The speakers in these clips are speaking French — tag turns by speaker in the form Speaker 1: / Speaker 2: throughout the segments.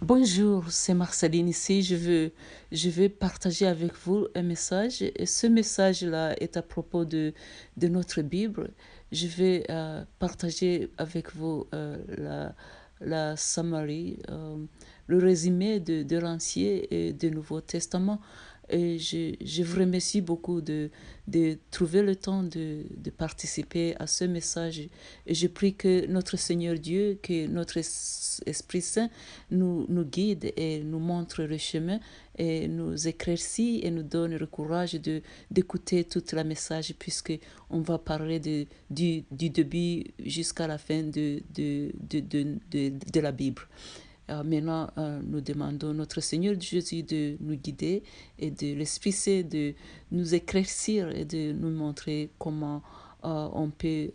Speaker 1: Bonjour, c'est Marceline ici. Je veux partager avec vous un message. Et ce message-là est à propos de notre Bible. Je vais partager avec vous la summary, le résumé de l'Ancien et du Nouveau Testament. Et je vous remercie beaucoup de trouver le temps de participer à ce message. Et je prie que notre Seigneur Dieu, que notre Esprit Saint nous guide et nous montre le chemin et nous éclaircit et nous donne le courage d'écouter toute la message puisque on va parler du début jusqu'à la fin de la Bible. Maintenant, nous demandons notre Seigneur Jésus de nous guider et de l'Esprit Saint de nous éclaircir et de nous montrer comment on peut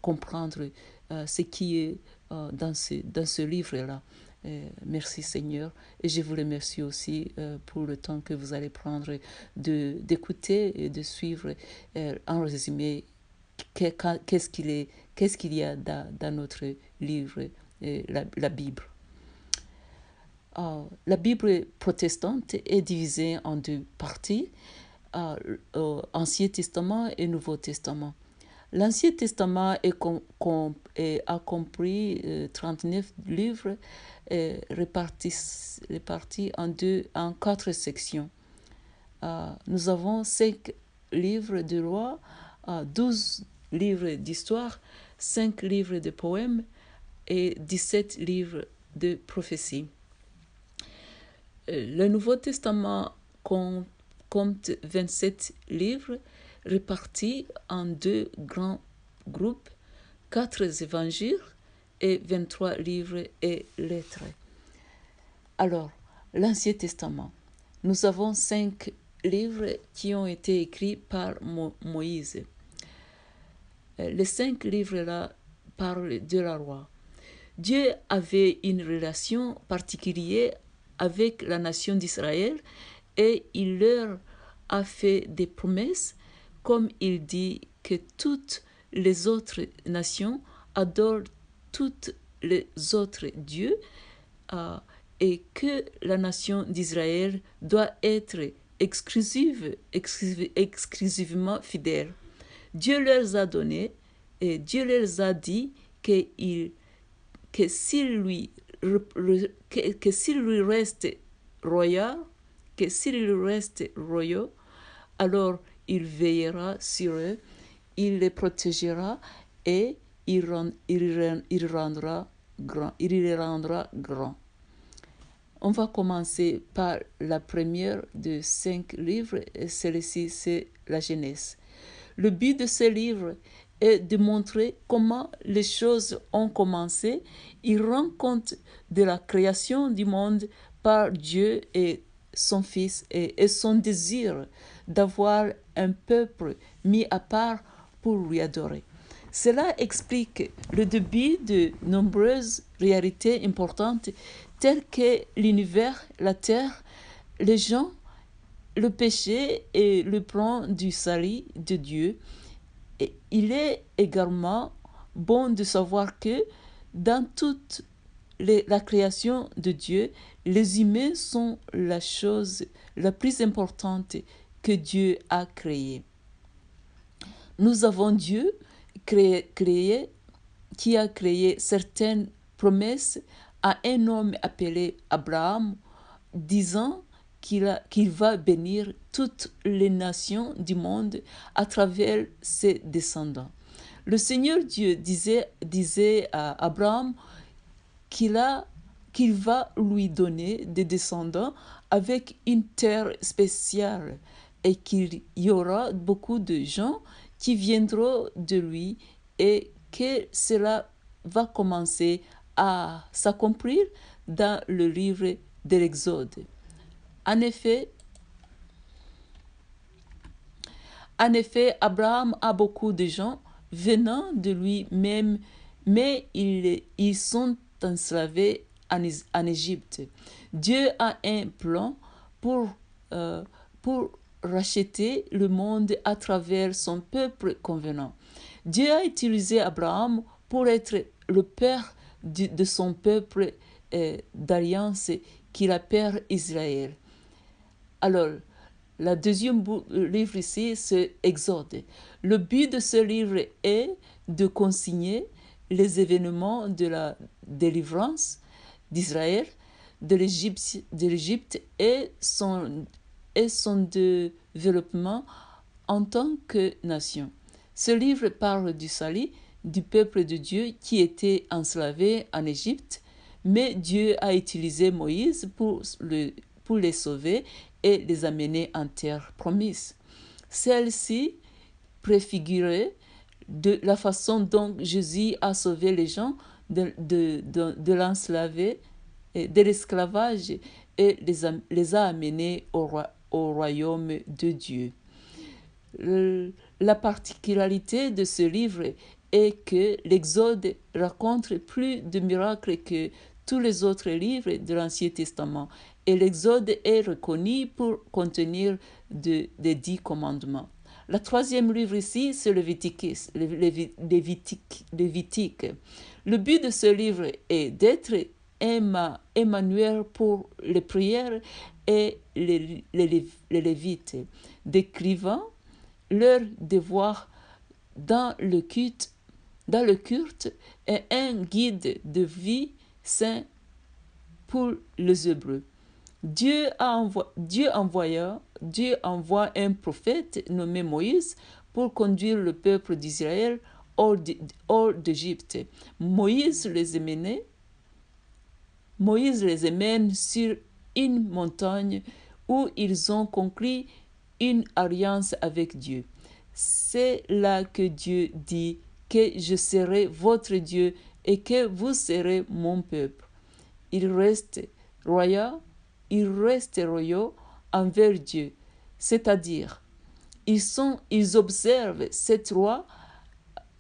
Speaker 1: comprendre ce qui est dans ce livre-là. Merci Seigneur. Et je vous remercie aussi pour le temps que vous allez prendre d'écouter et de suivre en résumé qu'est-ce qu'il y a dans notre livre, la Bible. La Bible protestante est divisée en deux parties, Ancien Testament et Nouveau Testament. L'Ancien Testament a compris 39 livres répartis en quatre sections. Nous avons 5 livres de lois, 12 livres d'histoire, 5 livres de poèmes et 17 livres de prophéties. Le Nouveau Testament compte 27 livres répartis en deux grands groupes, 4 évangiles et 23 livres et lettres. Alors, l'Ancien Testament. Nous avons 5 livres qui ont été écrits par Moïse. Les 5 livres-là parlent de la loi. Dieu avait une relation particulière avec la nation d'Israël et il leur a fait des promesses, comme il dit que toutes les autres nations adorent tous les autres dieux et que la nation d'Israël doit être exclusivement fidèle. Dieu leur a donné et Dieu leur a dit que s'il lui reste royal, alors il veillera sur eux, il les protégera et il les rendra grands. On va commencer par la première de 5 livres, et celle-ci, c'est la Genèse. Le but de ce livre est de montrer comment les choses ont commencé. Il rend compte de la création du monde par Dieu et son Fils et son désir d'avoir un peuple mis à part pour lui adorer. Cela explique le début de nombreuses réalités importantes telles que l'univers, la terre, les gens, le péché et le plan du salut de Dieu. Et il est également bon de savoir que dans toute la création de Dieu, les humains sont la chose la plus importante que Dieu a créée. Nous avons Dieu qui a créé certaines promesses à un homme appelé Abraham, disant qu'il va bénir toutes les nations du monde à travers ses descendants. Le Seigneur Dieu disait à Abraham qu'il va lui donner des descendants avec une terre spéciale et qu'il y aura beaucoup de gens qui viendront de lui et que cela va commencer à s'accomplir dans le livre de l'Exode. En effet, Abraham a beaucoup de gens venant de lui-même, mais ils sont enslavés en Égypte. Dieu a un plan pour racheter le monde à travers son peuple convenant. Dieu a utilisé Abraham pour être le père de son peuple d'alliance qu'il appelle Israël. Alors, le deuxième livre ici, c'est Exode. Le but de ce livre est de consigner les événements de la délivrance d'Israël, de l'Égypte et son développement en tant que nation. Ce livre parle du salut du peuple de Dieu qui était enslavé en Égypte, mais Dieu a utilisé Moïse pour les sauver et les amener en terre promise. Celle-ci préfigurait de la façon dont Jésus a sauvé les gens de l'esclavage et les a amenés au royaume de Dieu. La particularité de ce livre est que l'Exode raconte plus de miracles que tous les autres livres de l'Ancien Testament. Et l'Exode est reconnu pour contenir des 10 commandements. Le troisième livre ici, c'est le Lévitique. Le but de ce livre est d'être Emmanuel pour les prières et les Lévites, décrivant leur devoir dans le culte et un guide de vie saint pour les Hébreux. Dieu envoie un prophète nommé Moïse pour conduire le peuple d'Israël hors d'Égypte. Moïse les amène sur une montagne où ils ont conclu une alliance avec Dieu. C'est là que Dieu dit que je serai votre Dieu et que vous serez mon peuple. Ils restent royaux envers Dieu, c'est-à-dire ils observent cette loi,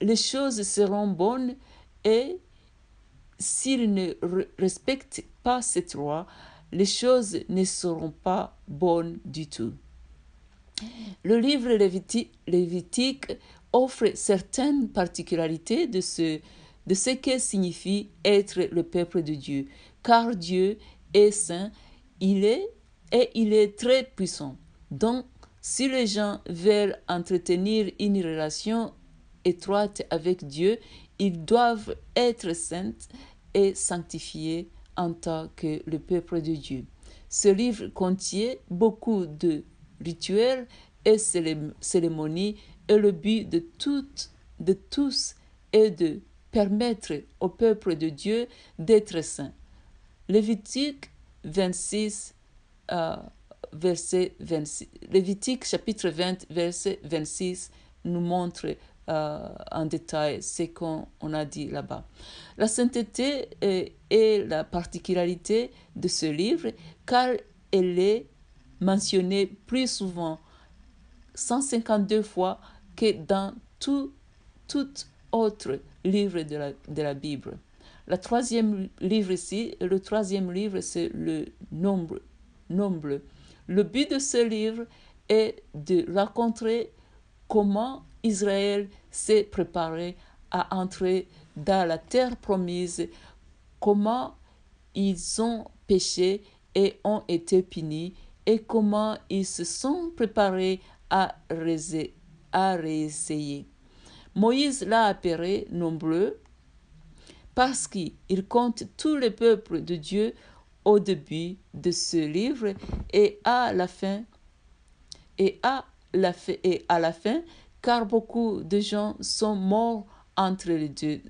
Speaker 1: les choses seront bonnes, et s'ils ne respectent pas cette loi, les choses ne seront pas bonnes du tout. Le livre lévitique offre certaines particularités de ce que signifie être le peuple de Dieu, car Dieu est saint, il est très puissant. Donc, si les gens veulent entretenir une relation étroite avec Dieu, ils doivent être saints et sanctifiés en tant que le peuple de Dieu. Ce livre contient beaucoup de rituels et cérémonies, et le but de tous est de permettre au peuple de Dieu d'être saint. Lévitique 26, verset 26. Lévitique chapitre 20, verset 26 nous montre en détail ce qu'on a dit là-bas. La sainteté est la particularité de ce livre, car elle est mentionnée plus souvent, 152 fois, que dans tout autre livre de la Bible. Le troisième livre, c'est le Nombre. Le but de ce livre est de raconter comment Israël s'est préparé à entrer dans la terre promise, comment ils ont péché et ont été punis, et comment ils se sont préparés à réessayer. Moïse l'a appelé nombreux parce qu'il compte tout le peuple de Dieu au début de ce livre et à la fin, car beaucoup de gens sont morts entre les deux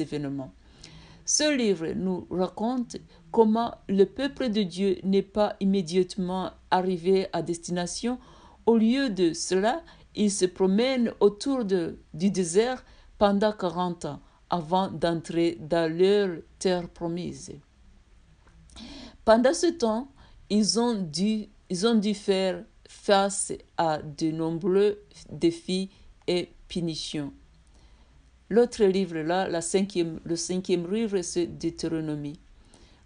Speaker 1: événements. Ce livre nous raconte comment le peuple de Dieu n'est pas immédiatement arrivé à destination. Au lieu de cela, ils se promènent autour du désert pendant 40 ans avant d'entrer dans leur terre promise. Pendant ce temps, ils ont dû faire face à de nombreux défis et punitions. L'autre livre là, le cinquième livre, c'est Deutéronomie.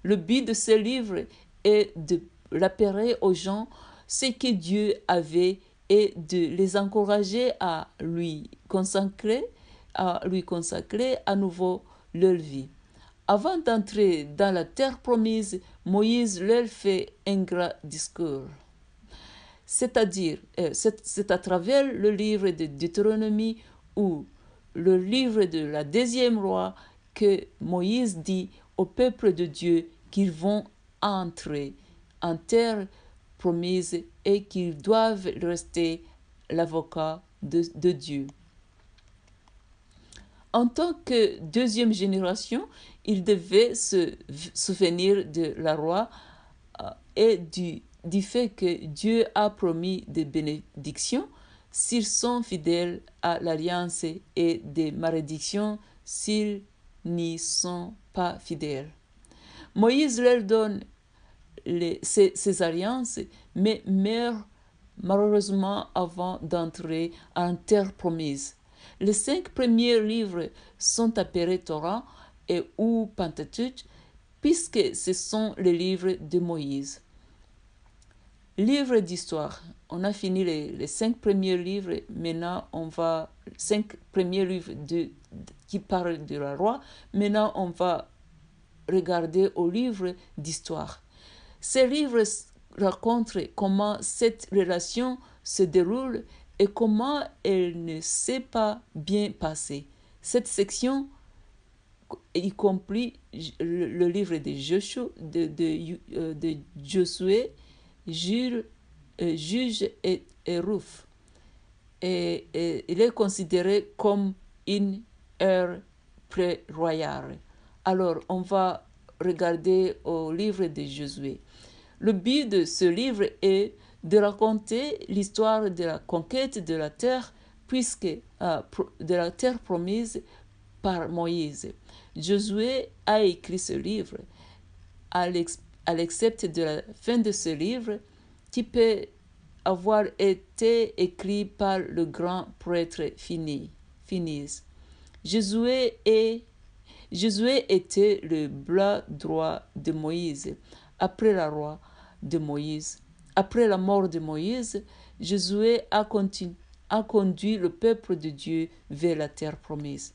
Speaker 1: Le but de ce livre est de rappeler aux gens ce que Dieu avait et de les encourager à lui consacrer à nouveau leur vie. Avant d'entrer dans la terre promise, Moïse leur fait un grand discours. C'est-à-dire, c'est à travers le livre de Deutéronomie ou le livre de la deuxième loi que Moïse dit au peuple de Dieu qu'ils vont entrer en terre promise et qu'ils doivent rester l'avocat de Dieu. En tant que deuxième génération, ils devaient se souvenir de la loi et du fait que Dieu a promis des bénédictions s'ils sont fidèles à l'alliance et des malédictions s'ils n'y sont pas fidèles. Moïse leur donne ces alliances, mais meurt malheureusement avant d'entrer en terre promise. Les 5 premiers livres sont appelés Torah et ou Pentateuque, puisque ce sont les livres de Moïse. Livre d'histoire. On a fini les 5 premiers livres. Maintenant, on va 5 premiers livres qui parlent de la loi. Maintenant, on va regarder au livre d'histoire. Ces livres racontent comment cette relation se déroule et comment elle ne s'est pas bien passée. Cette section, y compris le livre de Josué, Juge et Ruth, et il est considéré comme une ère pré-royale. Alors, on va regarder au livre de Josué. Le but de ce livre est de raconter l'histoire de la conquête de la terre, de la terre promise par Moïse. Josué a écrit ce livre à l'exception de la fin de ce livre qui peut avoir été écrit par le grand prêtre Phinéas. Josué était le bras droit de Moïse. Après la mort de Moïse, Josué a conduit le peuple de Dieu vers la terre promise.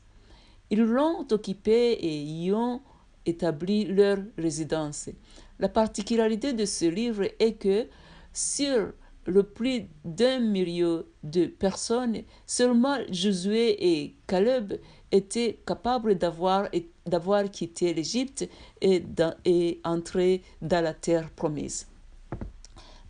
Speaker 1: Ils l'ont occupée et y ont établi leur résidence. La particularité de ce livre est que sur le plus d'1 million de personnes, seulement Josué et Caleb étaient capables d'avoir quitté l'Égypte et entré dans la terre promise.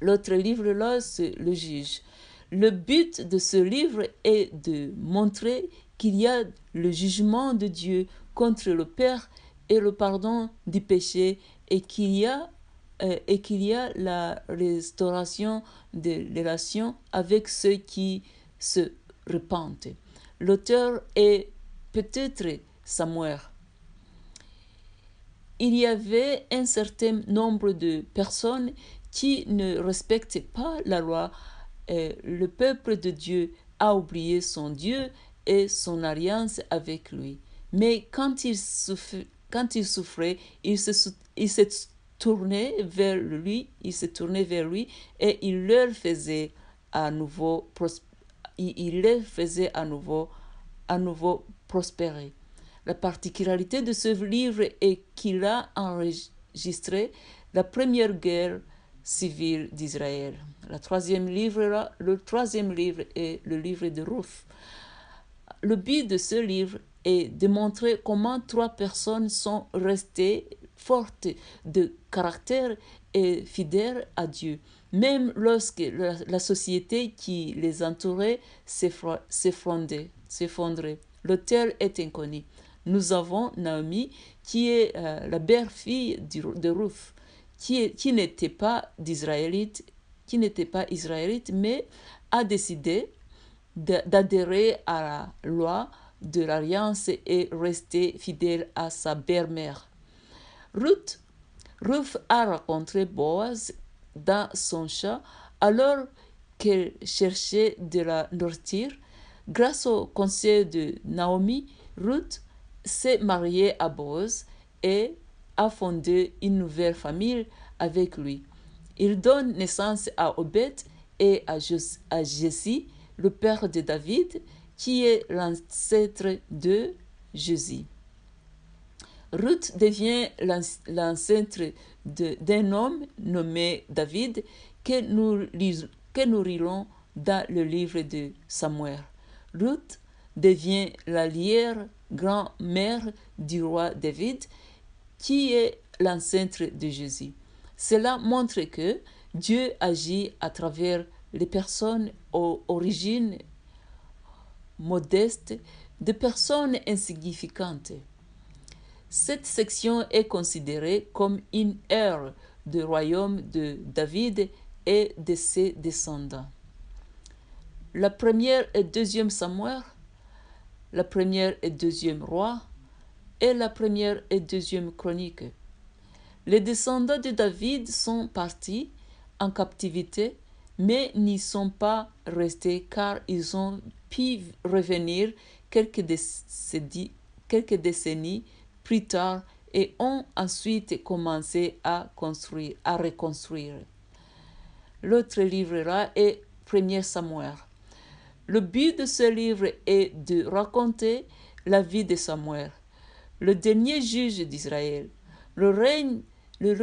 Speaker 1: L'autre livre là, c'est le Juge. Le but de ce livre est de montrer qu'il y a le jugement de Dieu contre le Père et le pardon du péché et qu'il y a la restauration des relations avec ceux qui se repentent. L'auteur est peut-être Samuel. Il y avait un certain nombre de personnes qui ne respectaient pas la loi. Le peuple de Dieu a oublié son Dieu et son alliance avec lui. Mais quand il souffrait, il se tournait vers lui et il leur faisait à nouveau prospérer. La particularité de ce livre est qu'il a enregistré la première guerre civile d'Israël. Le troisième livre est le livre de Ruth. Le but de ce livre est de montrer comment 3 personnes sont restées fortes de caractère et fidèles à Dieu, même lorsque la société qui les entourait s'effondrait. L'auteur est inconnu. Nous avons Naomi, qui est la belle-fille de Ruth, qui n'était pas israélite, mais a décidé d'adhérer à la loi de l'alliance et rester fidèle à sa belle-mère. Ruth a rencontré Boaz dans son champ alors qu'elle cherchait de la nourriture. Grâce au conseil de Naomi, Ruth s'est mariée à Boaz et a fondé une nouvelle famille avec lui. Il donne naissance à Obed et à Jesse, le père de David, qui est l'ancêtre de Jésus. Ruth devient l'ancêtre d'un homme nommé David que nous lirons dans le livre de Samuel. Ruth devient l'arrière-grand-mère du roi David, qui est l'ancêtre de Jésus. Cela montre que Dieu agit à travers les personnes aux origines modestes, de personnes insignifiantes. Cette section est considérée comme une ère du royaume de David et de ses descendants. La première et deuxième Samuel, la première et deuxième roi et la première et deuxième chronique. Les descendants de David sont partis en captivité, mais n'y sont pas restés car ils ont pu revenir quelques décennies plus tard et ont ensuite commencé à reconstruire. L'autre livre est 1 Samuel. Le but de ce livre est de raconter la vie de Samuel, le dernier juge d'Israël. Le règne et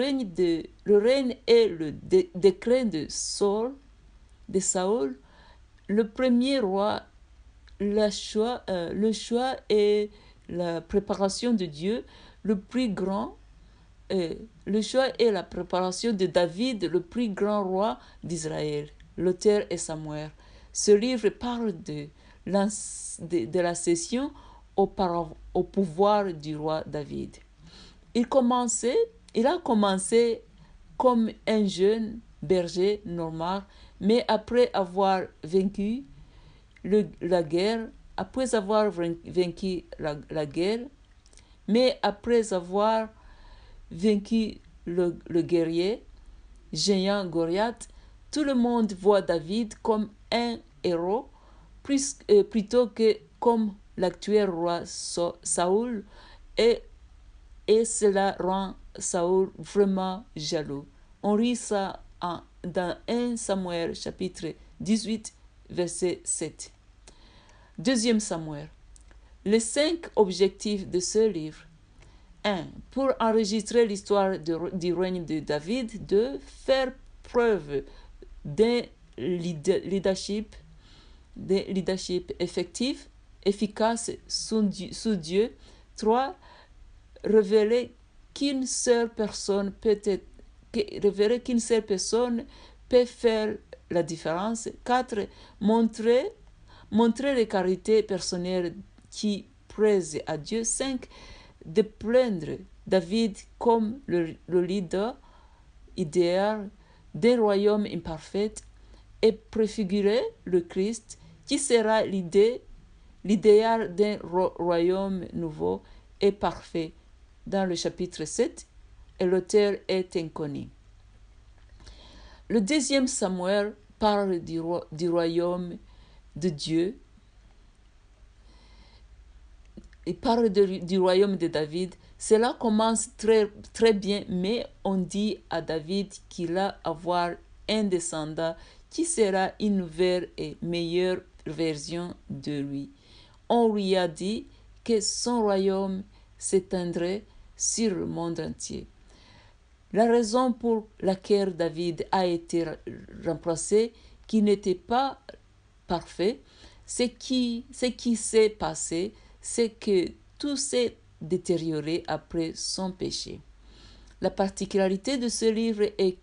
Speaker 1: le déclin de Saul, le premier roi, le choix et la préparation de Dieu, le plus grand, le choix et la préparation de David, le plus grand roi d'Israël. L'auteur est Samuel. Ce livre parle de la cession au pouvoir du roi David. Il a commencé comme un jeune berger normal, mais après avoir vaincu la guerre, le guerrier géant Goliath, tout le monde voit David comme un héros plutôt que comme l'actuel roi Saoul, et cela rend Saoul vraiment jaloux. On lit ça dans 1 Samuel chapitre 18 verset 7. Deuxième Samuel. Les 5 objectifs de ce livre. 1. Pour enregistrer l'histoire du règne de David. 2. Faire preuve d'un leadership effectif, efficace sous Dieu. 3. Révéler qu'une seule personne peut faire la différence. 4. Montrer les qualités personnelles qui plaisent à Dieu. 5. De plaindre David comme le leader idéal d'un royaume imparfait et préfigurer le Christ qui sera l'idéal d'un royaume nouveau et parfait. Dans le chapitre 7, et l'auteur est inconnu. Le deuxième Samuel parle du royaume de Dieu. Il parle du royaume de David. Cela commence très, très bien, mais on dit à David qu'il va avoir un descendant qui sera une nouvelle et meilleure version de lui. On lui a dit que son royaume s'étendrait sur le monde entier. La raison pour laquelle David a été remplacé, qui n'était pas parfait, ce qui s'est passé, c'est que tout s'est détérioré après son péché. La particularité de ce livre est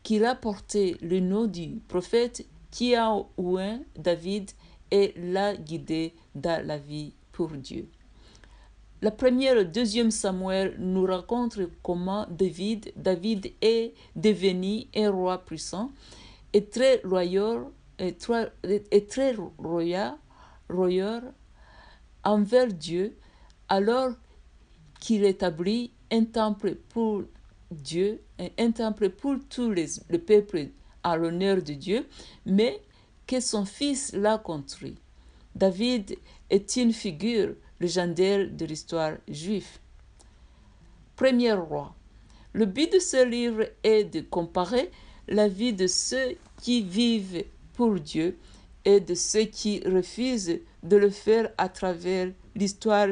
Speaker 1: qu'il a porté le nom du prophète qui a oint David et l'a guidé dans la vie pour Dieu. La première et deuxième Samuel nous raconte comment David est devenu un roi puissant et très loyal envers Dieu, alors qu'il établit un temple pour Dieu, un temple pour tout le peuple à l'honneur de Dieu, mais que son fils l'a construit. David est une figure légendaire de l'histoire juive. Premier roi. Le but de ce livre est de comparer la vie de ceux qui vivent pour Dieu et de ceux qui refusent de le faire à travers l'histoire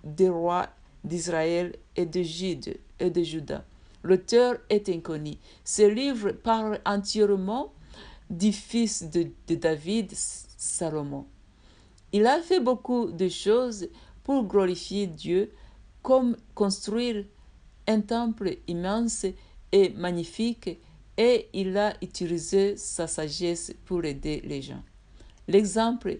Speaker 1: des rois d'Israël et de Juda. L'auteur est inconnu. Ce livre parle entièrement du fils de David, Salomon. Il a fait beaucoup de choses pour glorifier Dieu, comme construire un temple immense et magnifique, et il a utilisé sa sagesse pour aider les gens. L'exemple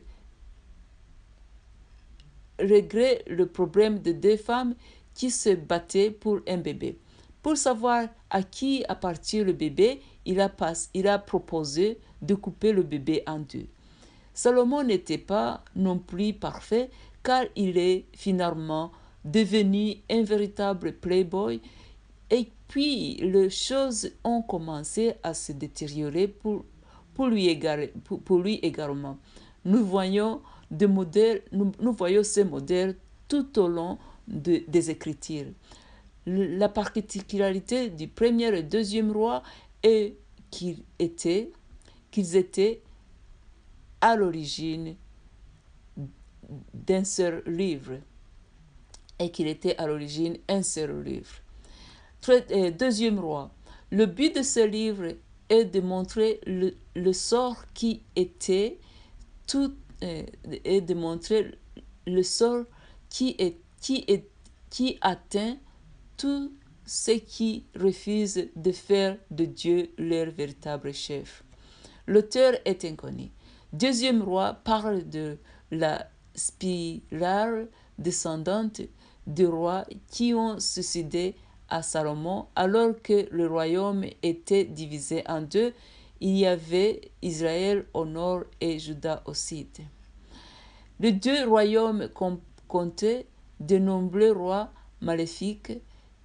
Speaker 1: régler le problème de deux femmes qui se battaient pour un bébé. Pour savoir à qui appartient le bébé, il a proposé de couper le bébé en deux. Salomon n'était pas non plus parfait car il est finalement devenu un véritable playboy et puis les choses ont commencé à se détériorer pour lui également. Nous voyons ces modèles tout au long des Écritures. La particularité du premier et deuxième roi est qu'ils étaient à l'origine d'un seul livre et qu'il était à l'origine un seul livre. Deuxième roi. Le but de ce livre est de montrer le sort qui était tout et de montrer le sort qui atteint tous ceux qui refusent de faire de Dieu leur véritable chef. L'auteur est inconnu. Deuxième roi parle de la spirale descendante des rois qui ont succédé à Salomon alors que le royaume était divisé en deux. Il y avait Israël au nord et Juda au sud. Les deux royaumes comptaient de nombreux rois maléfiques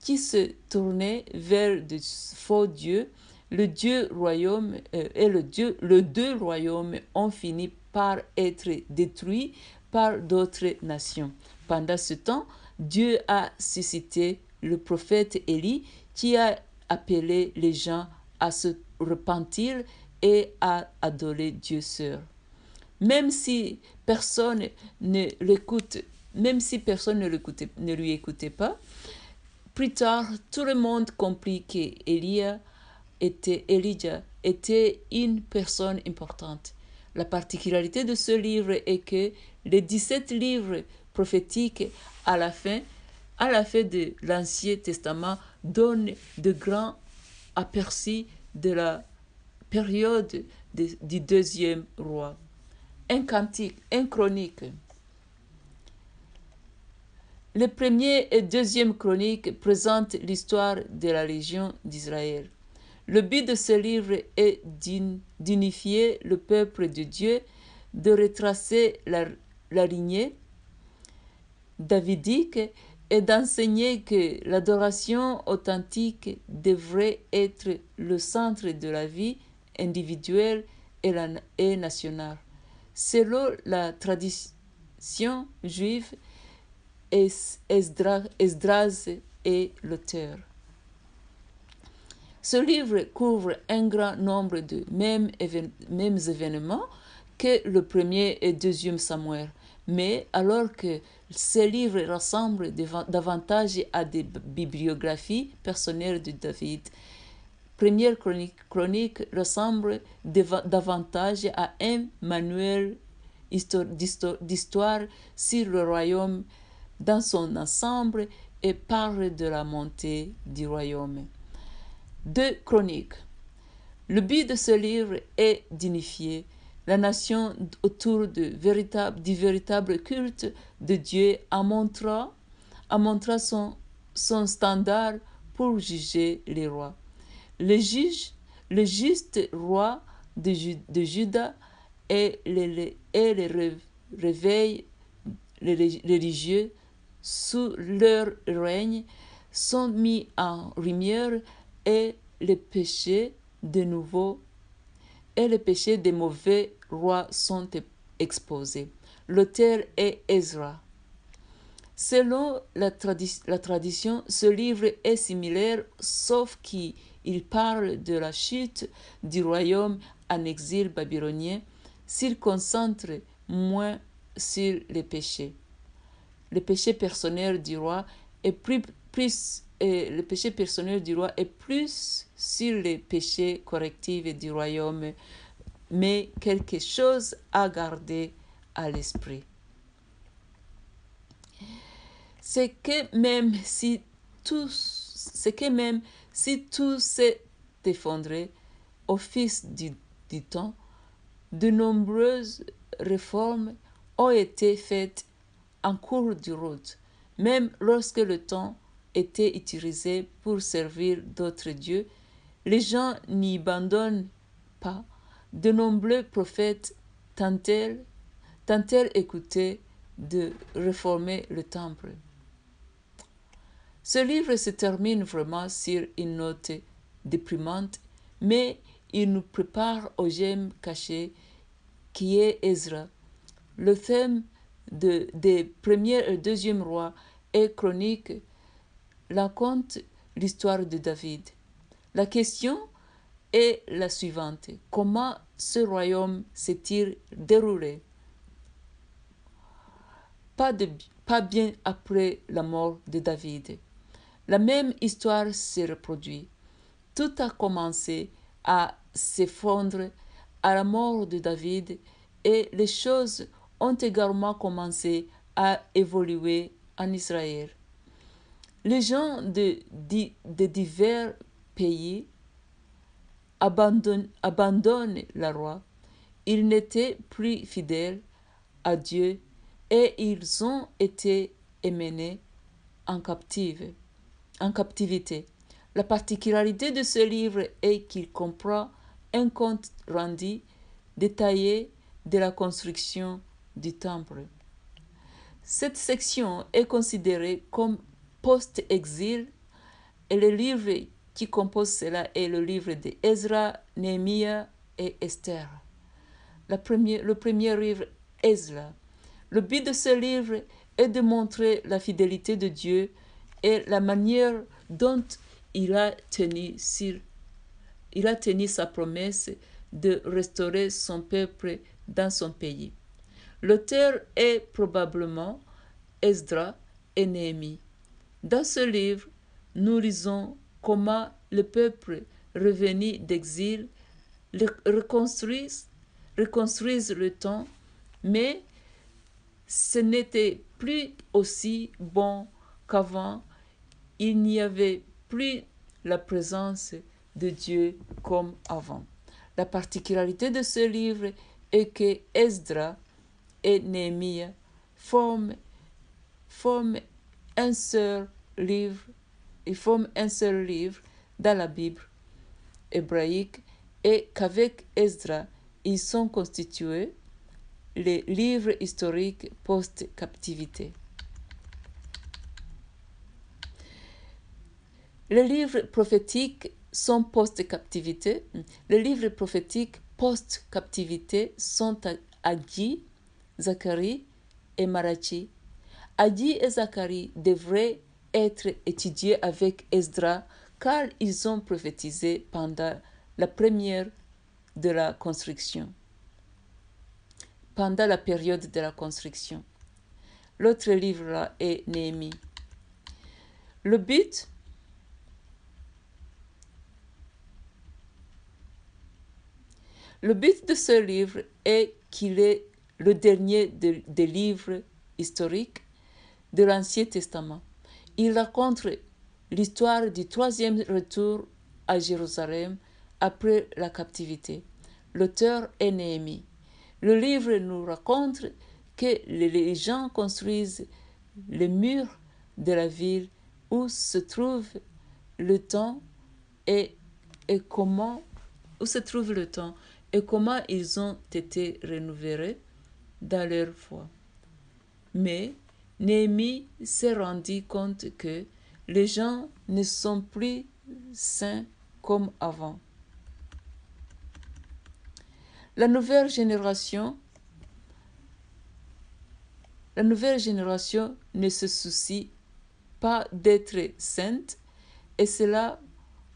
Speaker 1: qui se tournaient vers de faux dieux. Les deux royaumes ont fini par être détruits par d'autres nations. Pendant ce temps, Dieu a suscité le prophète Élie qui a appelé les gens à se repentir et à adorer Dieu seul. Même si personne ne lui écoutait pas, plus tard, tout le monde comprit qu'Elijah était une personne importante. La particularité de ce livre est que les 17 livres prophétiques à la fin de l'Ancien Testament donnent de grands aperçus de la période du deuxième roi. Un cantique, un chronique. Le premier et deuxième chronique présentent l'histoire de la région d'Israël. Le but de ce livre est d'unifier le peuple de Dieu, de retracer la lignée davidique et d'enseigner que l'adoration authentique devrait être le centre de la vie individuelle et nationale. Selon la tradition juive, Esdras est l'auteur. Ce livre couvre un grand nombre de mêmes événements que le premier et deuxième Samuel, mais alors que ces livres ressemblent davantage à des bibliographies personnelles de David, première chronique ressemble davantage à un manuel d'histoire sur le royaume dans son ensemble et parle de la montée du royaume. 2 Chroniques. Le but de ce livre est d'unifier la nation autour du véritable culte de Dieu en montrant son standard pour juger les rois. Le juste roi de Juda et les réveils religieux sous leur règne sont mis en lumière et les péchés des mauvais rois sont exposés. L'auteur est Ezra. Selon la tradition, ce livre est similaire, sauf qu'il parle de la chute du royaume en exil babylonien, s'il concentre moins sur les péchés personnels du roi est le péché personnel du roi est plus sur les péchés correctifs du royaume, mais quelque chose à garder à l'esprit. C'est que même si tout s'est effondré au fil du temps, de nombreuses réformes ont été faites en cours de route, même lorsque le temps était utilisé pour servir d'autres dieux. Les gens n'y abandonnent pas. De nombreux prophètes tentèrent écouter de réformer le temple. Ce livre se termine vraiment sur une note déprimante, mais il nous prépare au gemme caché qui est Ezra. Le thème des premiers et deuxièmes rois et chroniques raconte l'histoire de David. La question est la suivante. Comment ce royaume s'est-il déroulé? Pas bien après la mort de David. La même histoire se reproduit. Tout a commencé à s'effondrer à la mort de David et les choses ont également commencé à évoluer en Israël. Les gens de divers pays abandonnent la loi. Ils n'étaient plus fidèles à Dieu et ils ont été emmenés en captivité. La particularité de ce livre est qu'il comprend un compte rendu détaillé de la construction du temple. Cette section est considérée comme post-exil et le livre qui compose cela est le livre de Ezra, Néhémie et Esther. Le premier livre, Ezra. Le but de ce livre est de montrer la fidélité de Dieu et la manière dont il a tenu sa promesse de restaurer son peuple dans son pays. L'auteur est probablement Esdras et Néhémie. Dans ce livre, nous lisons comment le peuple revenu d'exil reconstruise le temps, mais ce n'était plus aussi bon qu'avant. Il n'y avait plus la présence de Dieu comme avant. La particularité de ce livre est que Esdras et Néhémie forment un seul livre. Ils forment un seul livre dans la Bible hébraïque et qu'avec Esdras, ils sont constitués les livres historiques post-captivité. Les livres prophétiques sont post-captivité. Les livres prophétiques post-captivité sont Aggi, Zacharie et Malachi. Aggi et Zacharie devraient être étudiés avec Esdras car ils ont prophétisé pendant la première de la construction. Pendant la période de la construction. L'autre livre là est Néhémie. Le but de ce livre est qu'il est le dernier des livres historiques de l'Ancien Testament. Il raconte l'histoire du troisième retour à Jérusalem après la captivité. L'auteur est Néhémie. Le livre nous raconte que les gens construisent les murs de la ville où se trouve le temps et comment ils ont été renouvelés dans leur foi. Mais Néhémie s'est rendu compte que les gens ne sont plus saints comme avant. La nouvelle génération ne se soucie pas d'être sainte et cela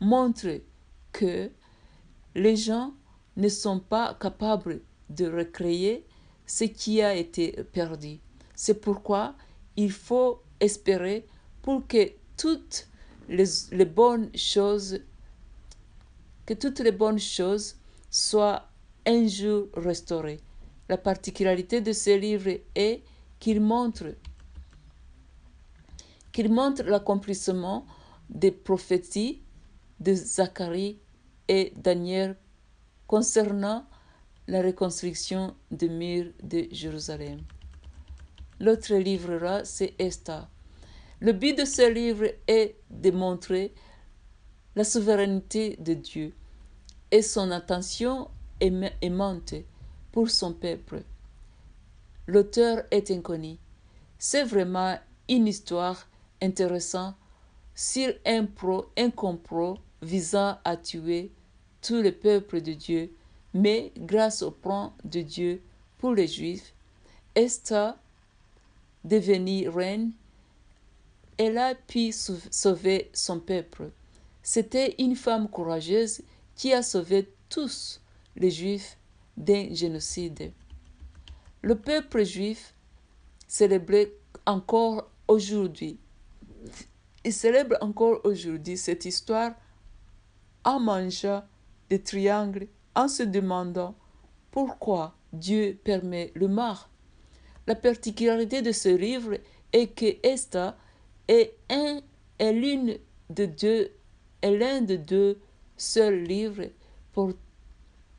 Speaker 1: montre que les gens ne sont pas capables de recréer ce qui a été perdu. C'est pourquoi il faut espérer pour que toutes les bonnes choses soient un jour restaurées. La particularité de ce livre est qu'il montre l'accomplissement des prophéties de Zacharie et Daniel concernant la reconstruction des murs de Jérusalem. L'autre livre-là, c'est Esther. Le but de ce livre est de montrer la souveraineté de Dieu et son attention aimante pour son peuple. L'auteur est inconnu. C'est vraiment une histoire intéressante sur un complot visant à tuer tout le peuple de Dieu, mais grâce au plan de Dieu pour les Juifs, Esther, devenue reine, elle a pu sauver son peuple. C'était une femme courageuse qui a sauvé tous les Juifs d'un génocide. Le peuple juif célèbre encore aujourd'hui. Il célèbre encore aujourd'hui cette histoire en mangeant des triangles, en se demandant pourquoi Dieu permet le mal. La particularité de ce livre est que Esther est l'un de deux seuls livres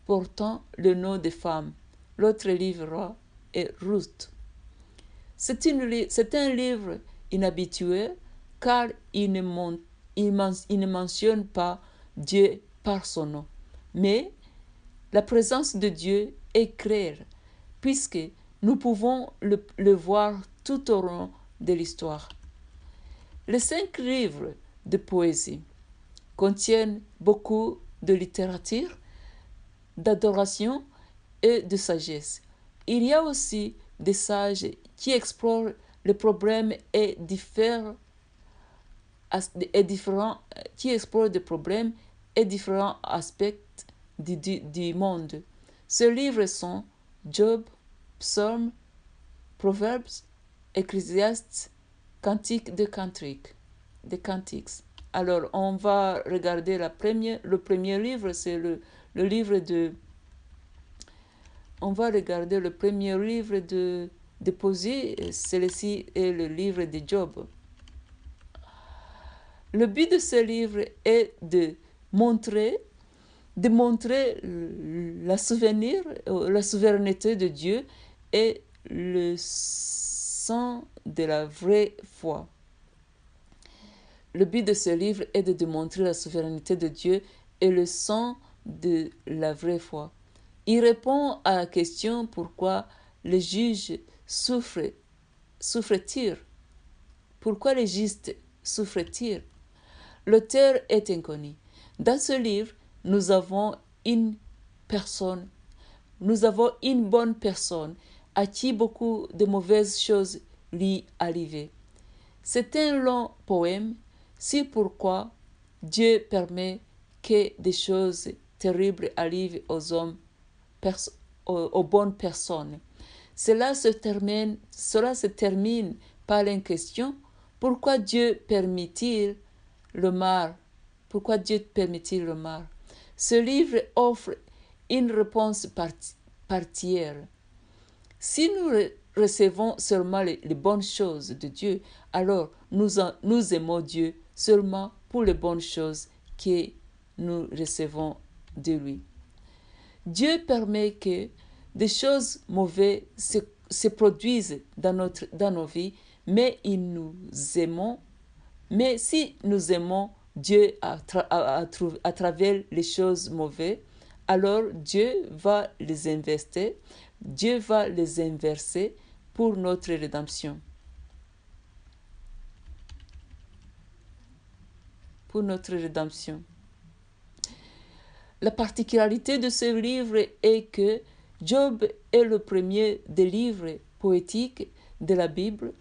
Speaker 1: portant le nom de femme. L'autre livre est Ruth. C'est un livre inhabituel car il ne mentionne pas Dieu par son nom. Mais la présence de Dieu est claire puisque nous pouvons le voir tout au long de l'histoire. Les 5 livres de poésie contiennent beaucoup de littérature, d'adoration et de sagesse. Il y a aussi des sages qui explorent les problèmes qui explorent des problèmes et différents aspects du monde. Ces livres sont Job, Psaumes, Proverbes, Ecclésiastes, Cantiques des Cantiques. Alors, on va regarder le premier livre, c'est le livre de... On va regarder le premier livre de poésie, celui-ci est le livre de Job. Le but de ce livre est de montrer la souveraineté de Dieu et le sens de la vraie foi. Le but de ce livre est de démontrer la souveraineté de Dieu et le sens de la vraie foi. Il répond à la question pourquoi les juges souffrent-ils? Pourquoi les justes souffrent-ils? L'auteur est inconnu. Dans ce livre, nous avons une bonne personne à qui beaucoup de mauvaises choses lui arrivaient. C'est un long poème sur pourquoi Dieu permet que des choses terribles arrivent aux hommes, aux bonnes personnes. Cela se termine par une question: pourquoi Dieu permet-il le mal? Pourquoi Dieu permet-il le mal? Ce livre offre une réponse partielle. Si nous recevons seulement les bonnes choses de Dieu, alors nous aimons Dieu seulement pour les bonnes choses que nous recevons de lui. Dieu permet que des choses mauvaises se produisent dans nos vies, mais si nous aimons Dieu à travers les choses mauvaises, alors Dieu va les investir, Dieu va les inverser pour notre rédemption. Pour notre rédemption. La particularité de ce livre est que Job est le premier des livres poétiques de la Bible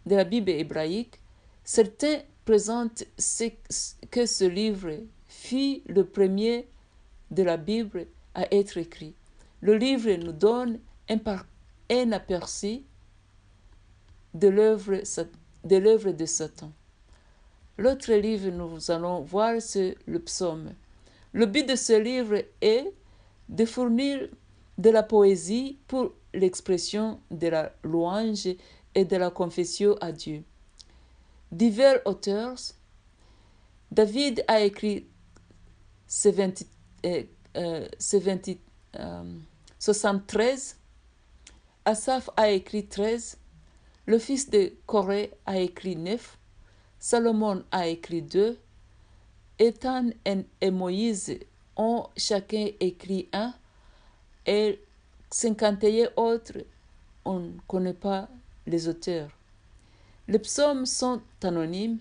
Speaker 1: hébraïque. Certains présentent que ce livre fut le premier de la Bible à être écrit. Le livre nous donne un aperçu de l'œuvre de l'œuvre de Satan. L'autre livre, nous allons voir, c'est le psaume. Le but de ce livre est de fournir de la poésie pour l'expression de la louange et de la confession à Dieu. Divers auteurs, David a écrit 73, Asaph a écrit 13, le fils de Corée a écrit 9, Salomon a écrit 2, Ethan et Moïse ont chacun écrit 1, et 51 autres, on ne connaît pas les auteurs. Les psaumes sont anonymes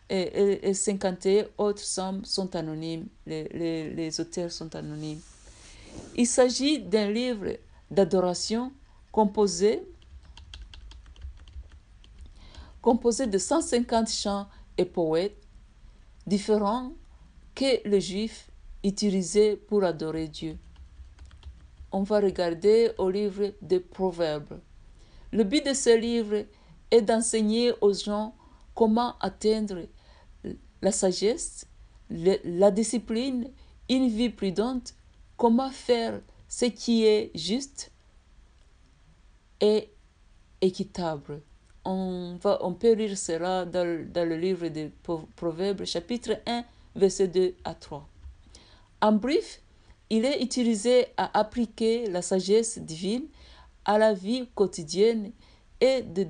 Speaker 1: et 51 autres psaumes sont anonymes, les auteurs sont anonymes. Il s'agit d'un livre d'adoration composé de 150 chants et poètes différents que les Juifs utilisaient pour adorer Dieu. On va regarder au livre des Proverbes. Le but de ce livre est d'enseigner aux gens comment atteindre la sagesse, la discipline, une vie prudente, comment faire ce qui est juste et équitable. On peut lire cela dans le livre des Proverbes, chapitre 1, versets 2 à 3. En bref, il est utilisé à appliquer la sagesse divine à la vie quotidienne et de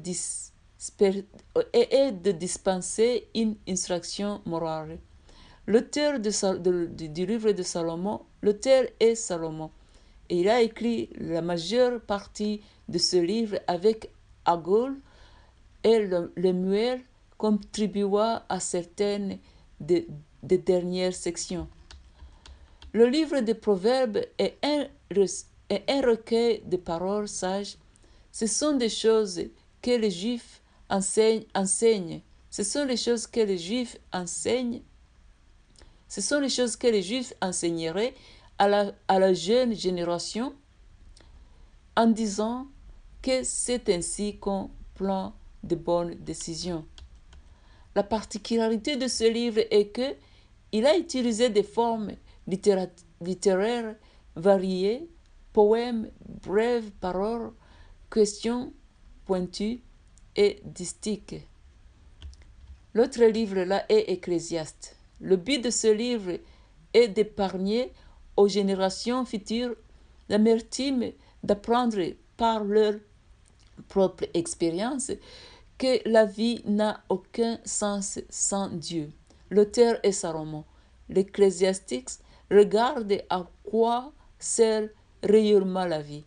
Speaker 1: dispenser une instruction morale. L'auteur du livre de Salomon, l'auteur est Salomon. Et il a écrit la majeure partie de ce livre avec Agol, et Lemuel contribua à certaines des dernières sections. Le livre des Proverbes est un recueil de paroles sages. Ce sont des choses que les Juifs enseignent. Ce sont les choses que les Juifs enseignent. Ce sont les choses que les Juifs enseigneraient à la jeune génération en disant que c'est ainsi qu'on prend de bonnes décisions. La particularité de ce livre est que il a utilisé des formes littéraires variées, poèmes, brèves paroles, questions pointues et distiques. L'autre livre là est Ecclésiaste. Le but de ce livre est d'épargner aux générations futures l'amertume d'apprendre par leur propre expérience que la vie n'a aucun sens sans Dieu. L'auteur est Salomon. L'Ecclésiastique regarde à quoi sert réellement la vie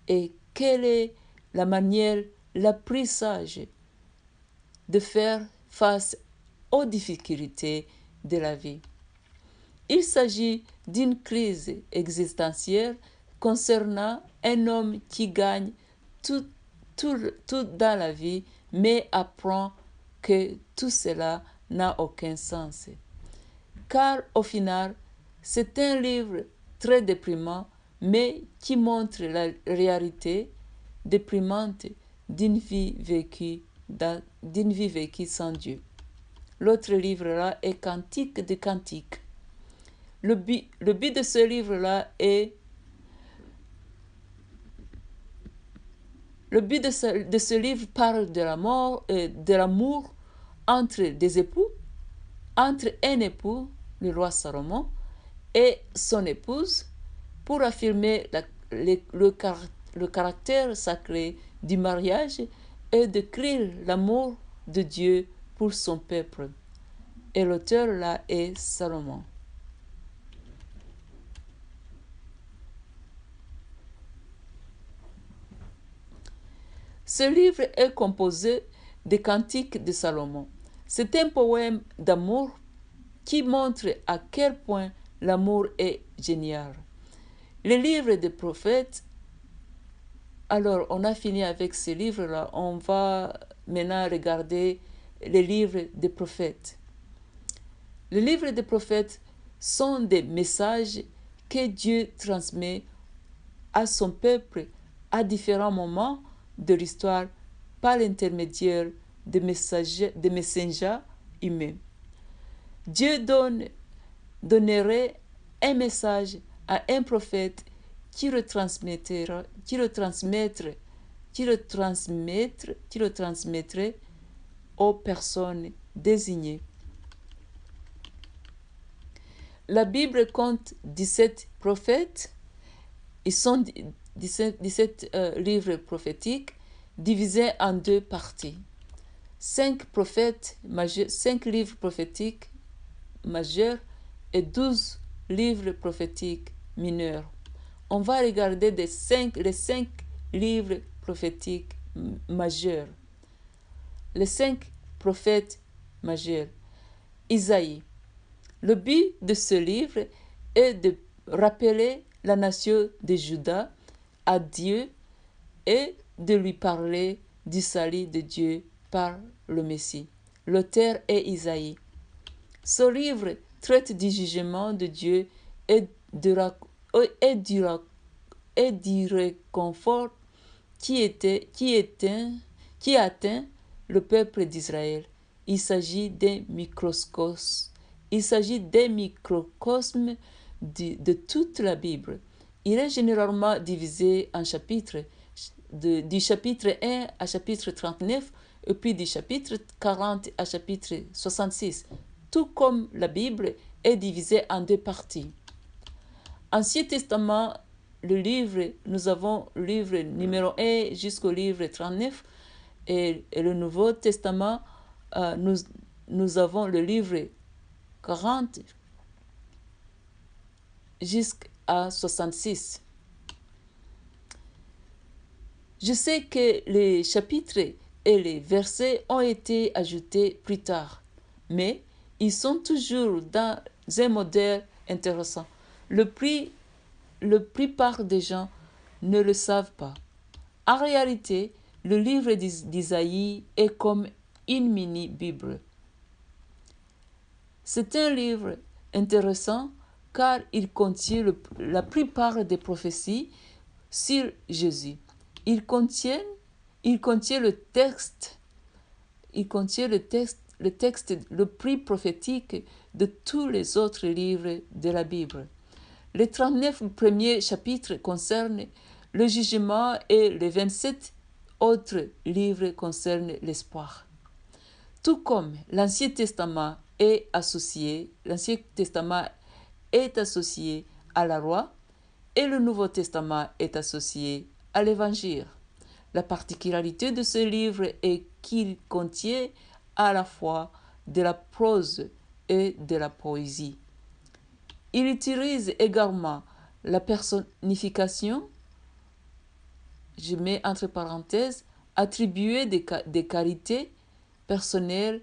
Speaker 1: et quelle est la manière la plus sage de faire face aux difficultés de la vie. Il s'agit d'une crise existentielle concernant un homme qui gagne tout dans la vie, mais apprend que tout cela n'a aucun sens. Car au final, c'est un livre très déprimant, mais qui montre la réalité déprimante d'une vie vécue sans Dieu. L'autre livre-là est Cantique de Cantiques. Le but de ce livre-là est Le but de ce livre parle de la mort, de l'amour entre des époux, entre un époux, le roi Salomon, et son épouse, pour affirmer le caractère sacré du mariage et décrire l'amour de Dieu pour son peuple. Et l'auteur là est Salomon. Ce livre est composé des cantiques de Salomon. C'est un poème d'amour qui montre à quel point l'amour est génial. Les livres des prophètes, alors on a fini avec ce livre-là, on va maintenant regarder les livres des prophètes. Les livres des prophètes sont des messages que Dieu transmet à son peuple à différents moments de l'histoire par l'intermédiaire des messengers humains. Dieu donnerait un message à un prophète qui le transmettrait aux personnes désignées. La Bible compte 17 prophètes. Ils sont 17 livres prophétiques divisés en deux parties. 5 livres prophétiques majeurs et 12 livres prophétiques mineurs. On va regarder les 5 livres prophétiques majeurs. Les 5 prophètes majeurs. Isaïe. Le but de ce livre est de rappeler la nation de Juda à Dieu et de lui parler du salut de Dieu par le Messie. L'auteur est Isaïe. Ce livre traite du jugement de Dieu et du réconfort qui atteint le peuple d'Israël. Il s'agit d'un microcosme de toute la Bible. Il est généralement divisé en chapitres, du chapitre 1 à chapitre 39, et puis du chapitre 40 à chapitre 66, tout comme la Bible est divisée en deux parties. Ancien Testament, nous avons le livre numéro 1 jusqu'au livre 39, et le Nouveau Testament, nous avons le livre 40 jusqu'à 66. Je sais que les chapitres et les versets ont été ajoutés plus tard, mais ils sont toujours dans un modèle intéressant. La plupart des gens ne le savent pas. En réalité, le livre d'Isaïe est comme une mini-Bible. C'est un livre intéressant car il contient la plupart des prophéties sur Jésus. Il contient le texte le plus prophétique de tous les autres livres de la Bible. Les 39 premiers chapitres concernent le jugement et les 27 autres livres concernent l'espoir. Tout comme l'Ancien Testament est associé à la loi et le Nouveau Testament est associé à l'Évangile. La particularité de ce livre est qu'il contient à la fois de la prose et de la poésie. Il utilise également la personnification, je mets entre parenthèses, attribuer des qualités personnelles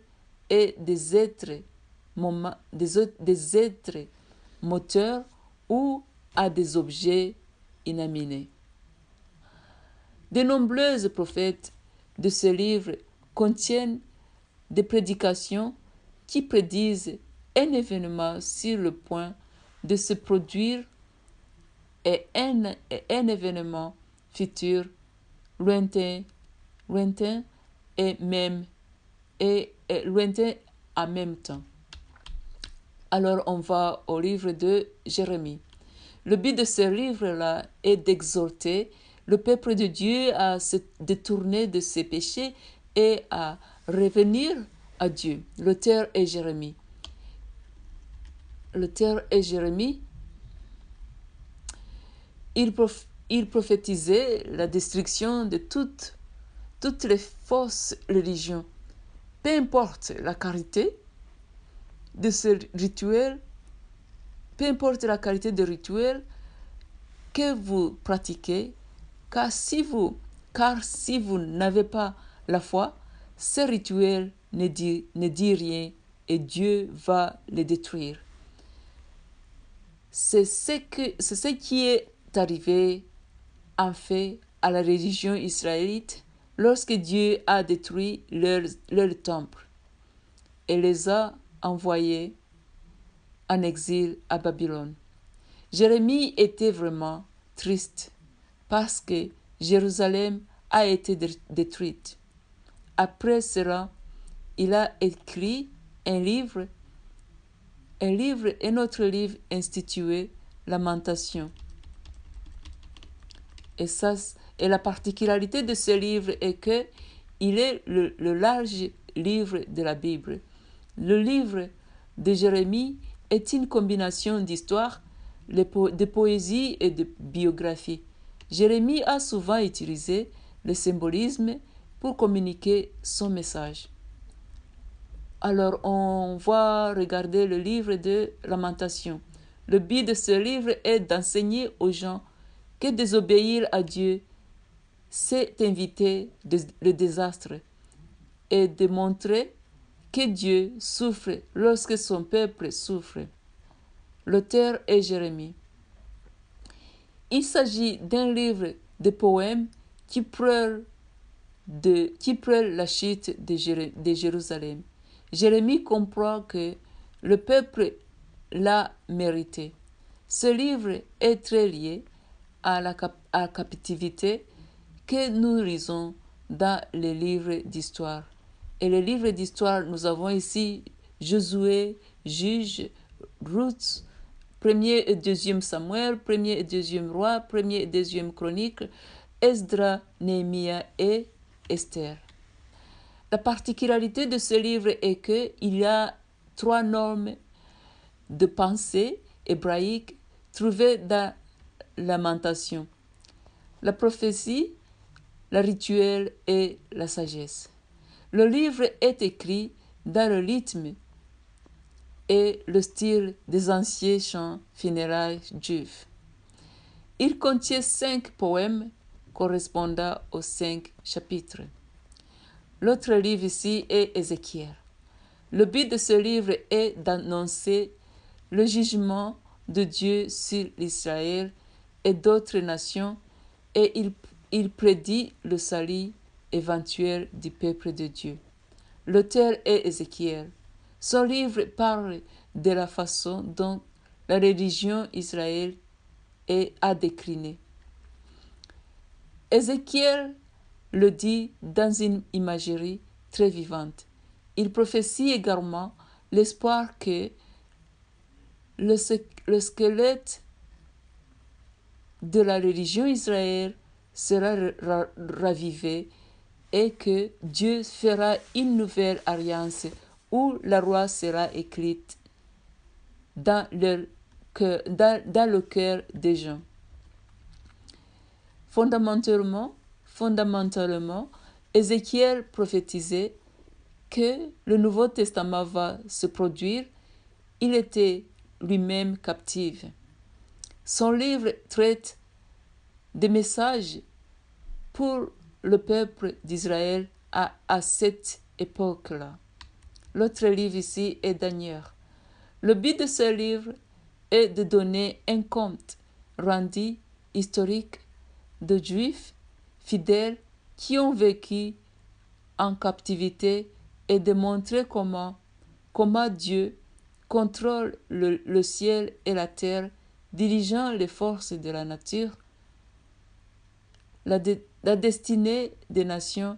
Speaker 1: et des êtres moteurs ou à des objets inanimés. De nombreux prophètes de ce livre contiennent des prédications qui prédisent un événement sur le point de se produire et un événement futur lointain et lointain en même temps. Alors on va au livre de Jérémie. Le but de ce livre-là est d'exhorter le peuple de Dieu à se détourner de ses péchés et à revenir à Dieu. L'auteur est Jérémie. Il prophétisait la destruction de toutes les fausses religions. Peu importe la qualité de ce rituel, peu importe la qualité de rituel que vous pratiquez, car si vous n'avez pas la foi, ce rituel ne dit rien et Dieu va les détruire. C'est ce qui est arrivé en fait à la religion israélite lorsque Dieu a détruit leur temple et les a envoyés en exil à Babylone. Jérémie était vraiment triste parce que Jérusalem a été détruite. Après cela, il a écrit un livre, un autre livre intitulé Lamentation. Et la particularité de ce livre est que il est le large livre de la Bible. Le livre de Jérémie est une combination d'histoires, de poésie et de biographie. Jérémie a souvent utilisé le symbolisme pour communiquer son message. Alors, on va regarder le livre de Lamentation. Le but de ce livre est d'enseigner aux gens que désobéir à Dieu, c'est inviter le désastre et de montrer que Dieu souffre lorsque son peuple souffre. L'auteur est Jérémie. Il s'agit d'un livre de poèmes qui pleure la chute de Jérusalem. Jérémie comprend que le peuple l'a mérité. Ce livre est très lié à la captivité que nous lisons dans les livres d'histoire. Et les livres d'histoire, nous avons ici Josué, Juge, Ruth, 1er et 2e Samuel, 1er et 2e Roi, 1er et 2e Chronique, Esdra, Néhémie et Esther. La particularité de ce livre est qu'il y a 3 normes de pensée hébraïque trouvées dans Lamentation: la prophétie, le rituel et la sagesse. Le livre est écrit dans le rythme et le style des anciens chants funéraires juifs. Il contient 5 poèmes correspondant aux 5 chapitres. L'autre livre ici est Ézéchiel. Le but de ce livre est d'annoncer le jugement de Dieu sur Israël et d'autres nations, et il prédit le salut éventuel du peuple de Dieu. L'auteur est Ézéchiel. Son livre parle de la façon dont la religion Israël a décliné. Ézéchiel le dit dans une imagerie très vivante. Il prophétie également l'espoir que le squelette de la religion Israël sera ravivé et que Dieu fera une nouvelle alliance où la loi sera écrite dans le cœur des gens. Fondamentalement, Ézéchiel prophétisait que le Nouveau Testament va se produire. Il était lui-même captif. Son livre traite des messages pour le peuple d'Israël à cette époque-là. L'autre livre ici est Daniel. Le but de ce livre est de donner un compte rendu historique de Juifs fidèles qui ont vécu en captivité et de montrer comment Dieu contrôle le ciel et la terre, dirigeant les forces de la nature, la destinée des nations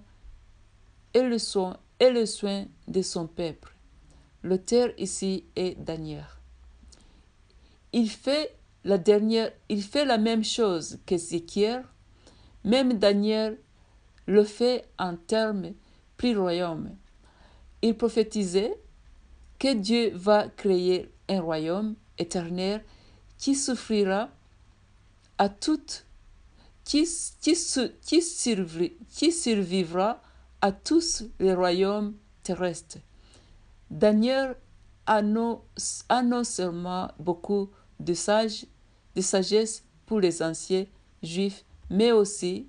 Speaker 1: et le soin de son peuple. L'auteur ici est Daniel. Il fait la même chose qu'Ézéchiel. Même Daniel le fait en termes plus royaume. Il prophétisait que Dieu va créer un royaume éternel qui survivra à tous les royaumes terrestres. Daniel a non seulement beaucoup de sagesse pour les anciens juifs, mais aussi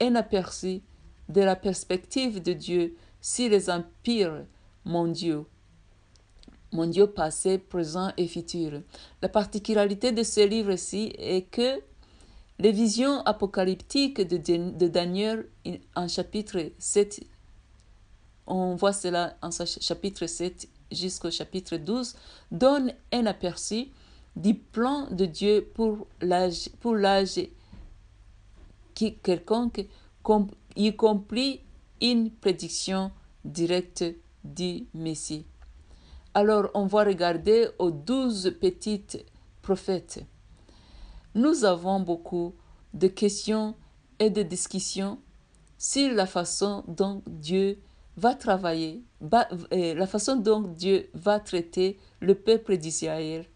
Speaker 1: un aperçu de la perspective de Dieu sur les empires mondiaux passés, présents et futurs. La particularité de ce livre-ci est que les visions apocalyptiques de Daniel en chapitre 7, on voit cela en chapitre 7 jusqu'au chapitre 12, donnent un aperçu du plan de Dieu pour l'âge quelconque, y compris une prédiction directe du Messie. Alors, on va regarder aux 12 petites prophètes. Nous avons beaucoup de questions et de discussions sur la façon dont Dieu va travailler, la façon dont Dieu va traiter le peuple d'Israël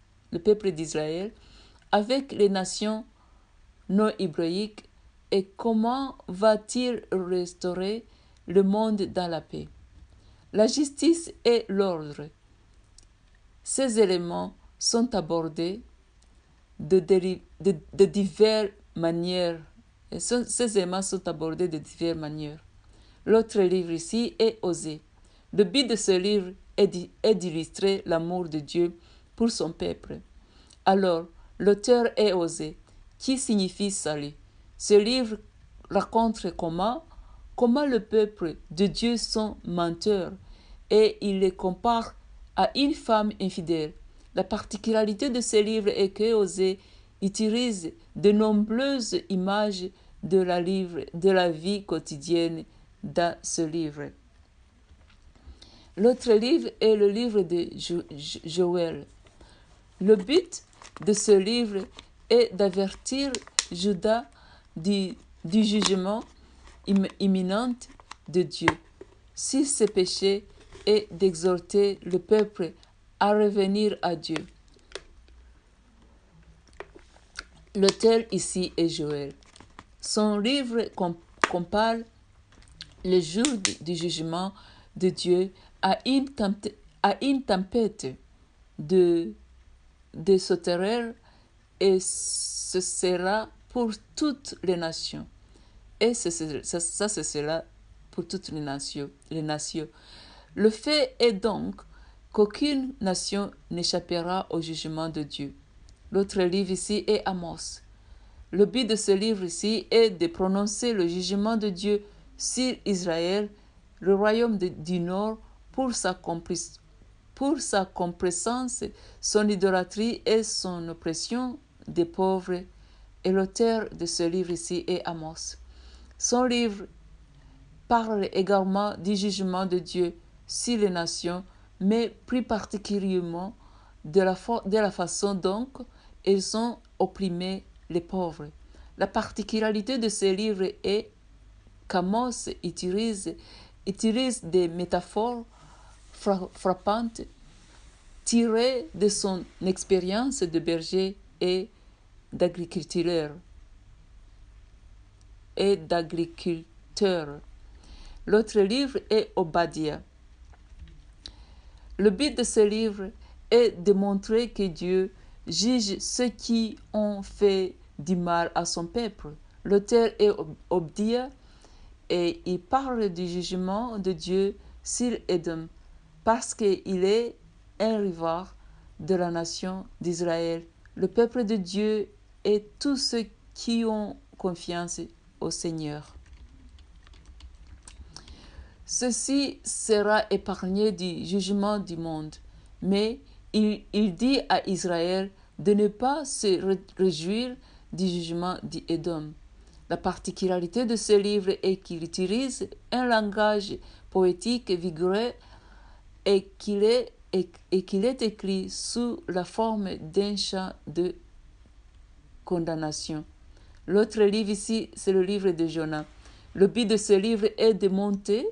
Speaker 1: avec les nations non hébraïques et comment va-t-il restaurer le monde dans la paix. La justice et l'ordre. Ces éléments sont abordés de diverses manières. Ces éléments sont abordés de diverses manières. L'autre livre ici est Osée. Le but de ce livre est d'illustrer l'amour de Dieu pour son peuple. Alors, l'auteur est Osée, qui signifie salut. Ce livre raconte comment le peuple de Dieu sont menteurs et il les compare à une femme infidèle. La particularité de ce livre est que Osée utilise de nombreuses images de la vie quotidienne dans ce livre. L'autre livre est le livre de Joël. Le but de ce livre est d'avertir Juda du jugement imminent de Dieu sur ses péchés et d'exhorter le peuple à revenir à Dieu. L'auteur ici est Joël. Son livre compare le jour du jugement de Dieu à une tempête de sauterelles et ce sera pour toutes les nations. Et ça ce sera pour toutes les nations. Le fait est donc qu'aucune nation n'échappera au jugement de Dieu. L'autre livre ici est Amos. Le but de ce livre ici est de prononcer le jugement de Dieu sur Israël, le royaume du Nord, pour sa complaisance, son idolâtrie et son oppression des pauvres. Et l'auteur de ce livre ici est Amos. Son livre parle également du jugement de Dieu sur les nations, mais plus particulièrement de la façon dont ils ont opprimé les pauvres. La particularité de ce livre est qu'Amos utilise des métaphores frappantes tirées de son expérience de berger et d'agriculteur. L'autre livre est Obadiah. Le but de ce livre est de montrer que Dieu juge ceux qui ont fait du mal à son peuple. L'auteur est Obadiah et il parle du jugement de Dieu sur Édom parce qu'il est un rivard de la nation d'Israël, le peuple de Dieu et tous ceux qui ont confiance au Seigneur. Ceci sera épargné du jugement du monde, mais il dit à Israël de ne pas se réjouir du jugement d'Édom. La particularité de ce livre est qu'il utilise un langage poétique vigoureux et qu'il est écrit sous la forme d'un chant de condamnation. L'autre livre ici, c'est le livre de Jonas. Le but de ce livre est de montrer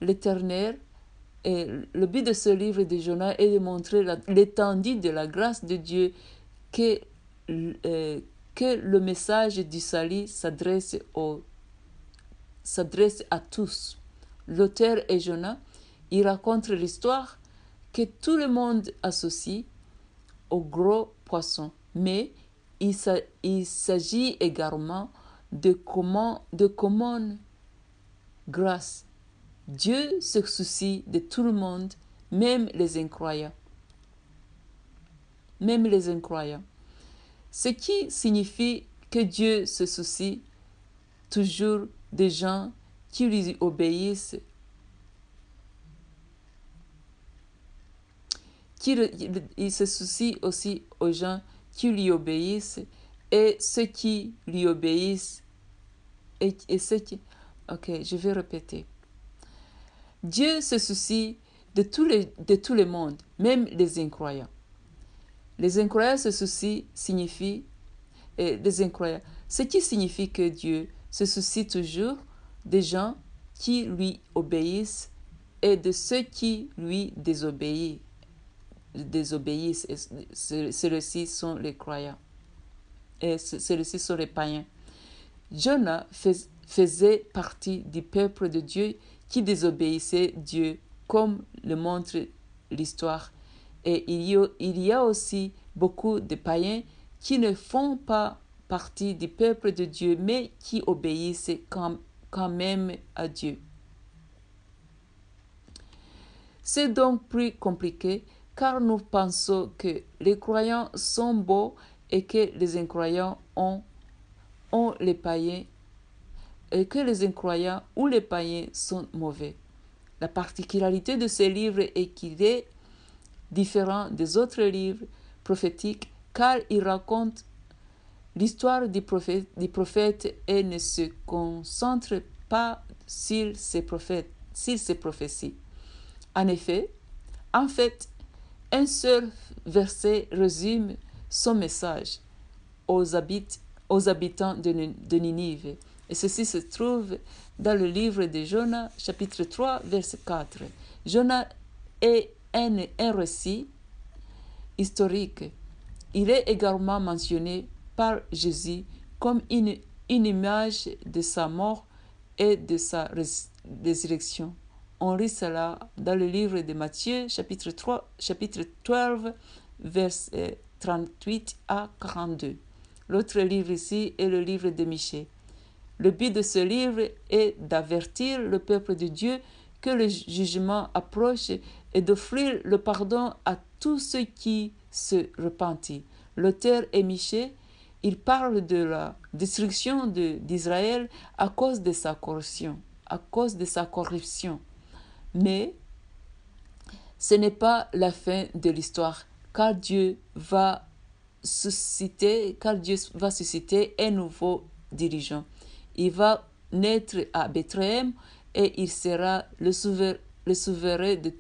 Speaker 1: l'Éternel. Et le but de ce livre de Jonas est de montrer l'étendue de la grâce de Dieu, que le message du salut s'adresse à tous. L'auteur est Jonas. Il raconte l'histoire que tout le monde associe au gros poisson, mais il s'agit également de commune grâce. Dieu se soucie de tout le monde, même les incroyants. Ce qui signifie que Dieu se soucie toujours des gens qui lui obéissent, il se soucie aussi aux gens qui lui obéissent et ceux qui lui obéissent et ce qui... Ok, je vais répéter. Dieu se soucie de tout le monde, même les incroyants. Les incroyants se soucient signifie des incroyants. Ce qui signifie que Dieu se soucie toujours des gens qui lui obéissent et de ceux qui lui désobéissent. Ceux-ci sont les croyants et ceux-ci sont les païens. Jonah faisait partie du peuple de Dieu qui désobéissait Dieu, comme le montre l'histoire. Et il y a aussi beaucoup de païens qui ne font pas partie du peuple de Dieu, mais qui obéissent quand même à Dieu. C'est donc plus compliqué car nous pensons que les croyants sont beaux et que les incroyants ont les païens et que les incroyants ou les païens sont mauvais. La particularité de ce livre est qu'il est différent des autres livres prophétiques car il raconte l'histoire du prophète et ne se concentre pas sur ses prophéties. En fait, un seul verset résume son message aux habitants de Ninive. Et ceci se trouve dans le livre de Jonas, chapitre 3, verset 4. Jonas est un récit historique. Il est également mentionné par Jésus comme une image de sa mort et de sa résurrection. On lit cela dans le livre de Matthieu, chapitre 12, versets 38 à 42. L'autre livre ici est le livre de Michée. Le but de ce livre est d'avertir le peuple de Dieu que le jugement approche et d'offrir le pardon à tous ceux qui se repentent. L'auteur est Michée. Il parle de la destruction d'Israël à cause de sa corruption. Mais ce n'est pas la fin de l'histoire, car Dieu va susciter un nouveau dirigeant. Il va naître à Bethléem et il sera le souverain de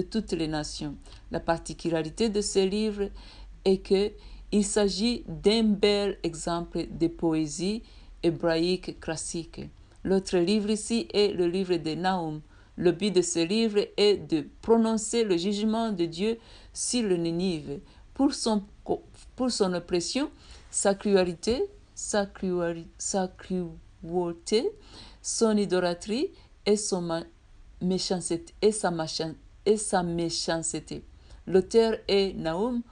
Speaker 1: toutes les nations. La particularité de ce livre est qu'il s'agit d'un bel exemple de poésie hébraïque classique. L'autre livre ici est le livre de Nahum. Le but de ce livre est de prononcer le jugement de Dieu sur le Ninive pour son oppression, sa cruauté, son idolâtrie et sa méchanceté. L'auteur est Nahum.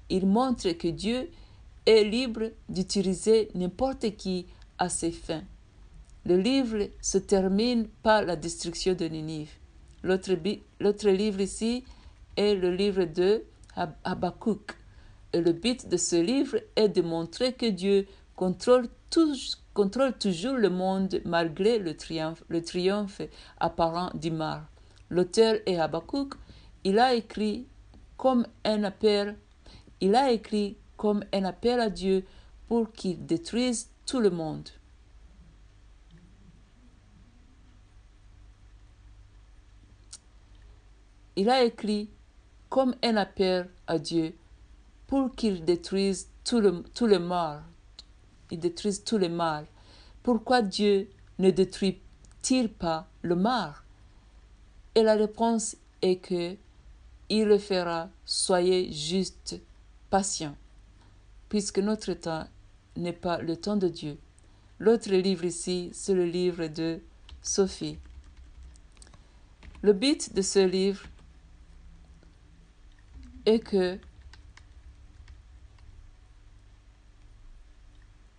Speaker 1: Il montre que Dieu est libre d'utiliser n'importe qui à ses fins. Le livre se termine par la destruction de Ninive. L'autre livre ici est le livre de Habakkuk. Et le but de ce livre est de montrer que Dieu contrôle toujours le monde malgré le triomphe apparent du mal. L'auteur est Habakkuk. Il a écrit comme un appel à Dieu pour qu'il détruise tout le monde. Il a écrit comme un appel à Dieu pour qu'il détruise tout le mal. Il détruise tout le mal. Pourquoi Dieu ne détruit-il pas le mal? Et la réponse est que il le fera. Soyez juste patients, puisque notre temps n'est pas le temps de Dieu. L'autre livre ici, c'est le livre de Sophie. Le but de ce livre est que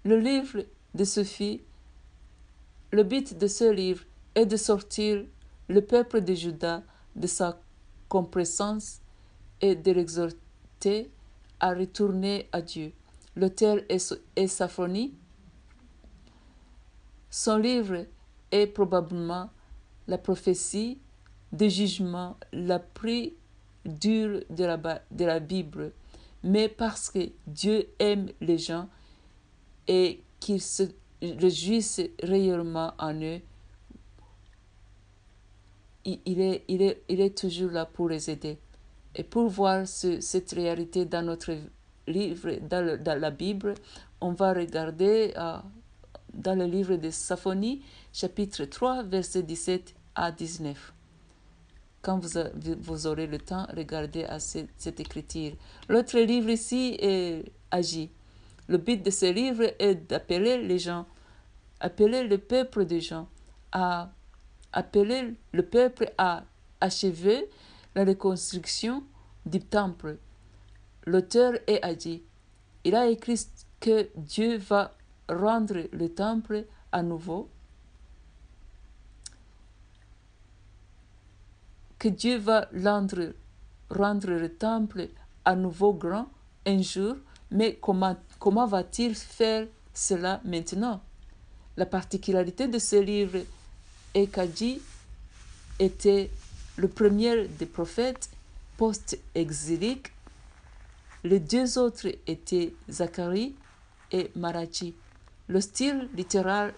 Speaker 1: le livre de Sophie, le but de ce livre est de sortir le peuple de Juda de sa complaisance et de l'exhorter à retourner à Dieu. L'auteur est Saphonie. Son livre est probablement la prophétie de jugement la plus dure de la Bible, mais parce que Dieu aime les gens et qu'il se réjouissent réellement en eux, il est toujours là pour les aider. Et pour voir cette réalité dans notre livre, dans la Bible, on va regarder dans le livre de Saphonie, chapitre 3, versets 17 à 19. Quand vous aurez le temps, regardez à cette écriture. L'autre livre ici est Agis. Le but de ce livre est d'appeler les gens, appeler le peuple des gens, à appeler le peuple à achever la reconstruction du temple. L'auteur est Agis. Il a écrit que Dieu va rendre le temple à nouveau, que Dieu va rendre le temple à nouveau grand un jour, mais comment va-t-il faire cela maintenant? La particularité de ce livre est qu'Agis était le premier des prophètes post-exiliques. Les deux autres étaient Zacharie et Malachi. Le style littéral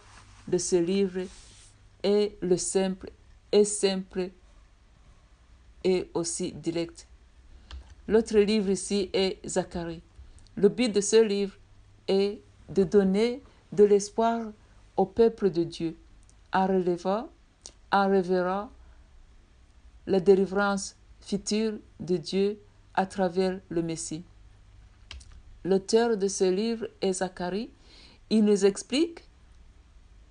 Speaker 1: de ce livre est simple et aussi direct. L'autre livre ici est Zacharie. Le but de ce livre est de donner de l'espoir au peuple de Dieu en révélant la délivrance future de Dieu à travers le Messie. L'auteur de ce livre est Zacharie. Il nous explique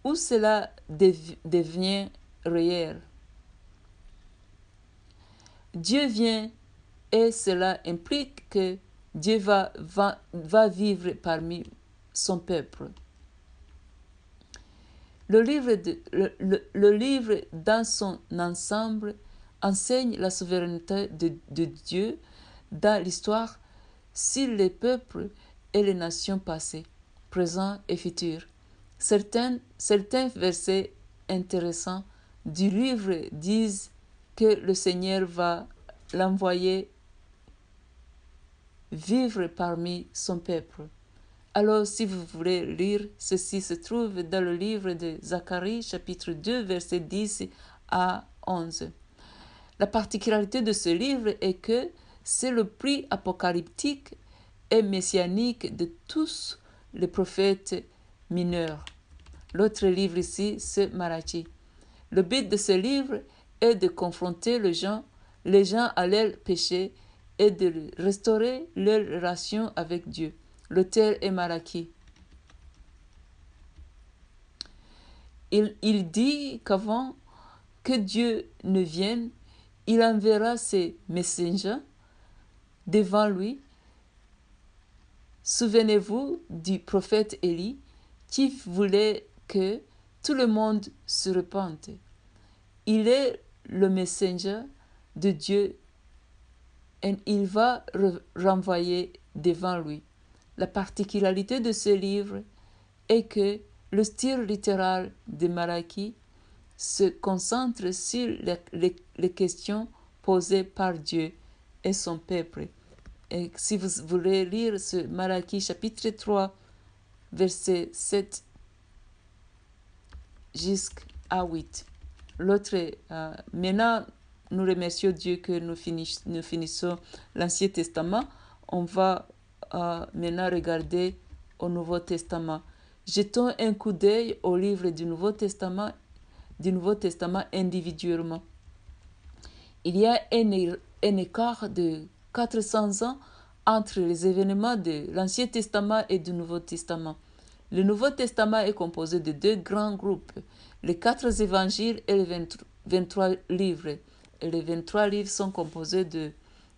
Speaker 1: où cela devient réel. Dieu vient et cela implique que Dieu va vivre parmi son peuple. Le livre dans son ensemble enseigne la souveraineté de Dieu dans l'histoire sur les peuples et les nations passées, présentes et futures. Certains versets intéressants du livre disent que le Seigneur va l'envoyer vivre parmi son peuple. Alors, si vous voulez lire, ceci se trouve dans le livre de Zacharie, chapitre 2, versets 10 à 11. La particularité de ce livre est que c'est le prix apocalyptique et messianique de tous les prophètes mineurs. L'autre livre ici, c'est Malachi. Le but de ce livre est de confronter les gens à leurs péchés et de restaurer leur relation avec Dieu. L'auteur est Malachi. Il dit qu'avant que Dieu ne vienne, il enverra ses messengers devant lui. Souvenez-vous du prophète Élie qui voulait que tout le monde se repente. Il est le messenger de Dieu et il va renvoyer devant lui. La particularité de ce livre est que le style littéral de Malachi se concentre sur les questions posées par Dieu et son peuple. Et si vous voulez lire ce Malachi chapitre 3, verset 7 jusqu'à 8. Maintenant, nous remercions Dieu que nous finissons l'Ancien Testament. On va maintenant regarder au Nouveau Testament. Jetons un coup d'œil au livre du Nouveau Testament individuellement. Il y a un écart de 400 ans entre les événements de l'Ancien Testament et du Nouveau Testament. Le Nouveau Testament est composé de deux grands groupes, les 4 évangiles et les 23 livres. Et les 23 livres sont composés de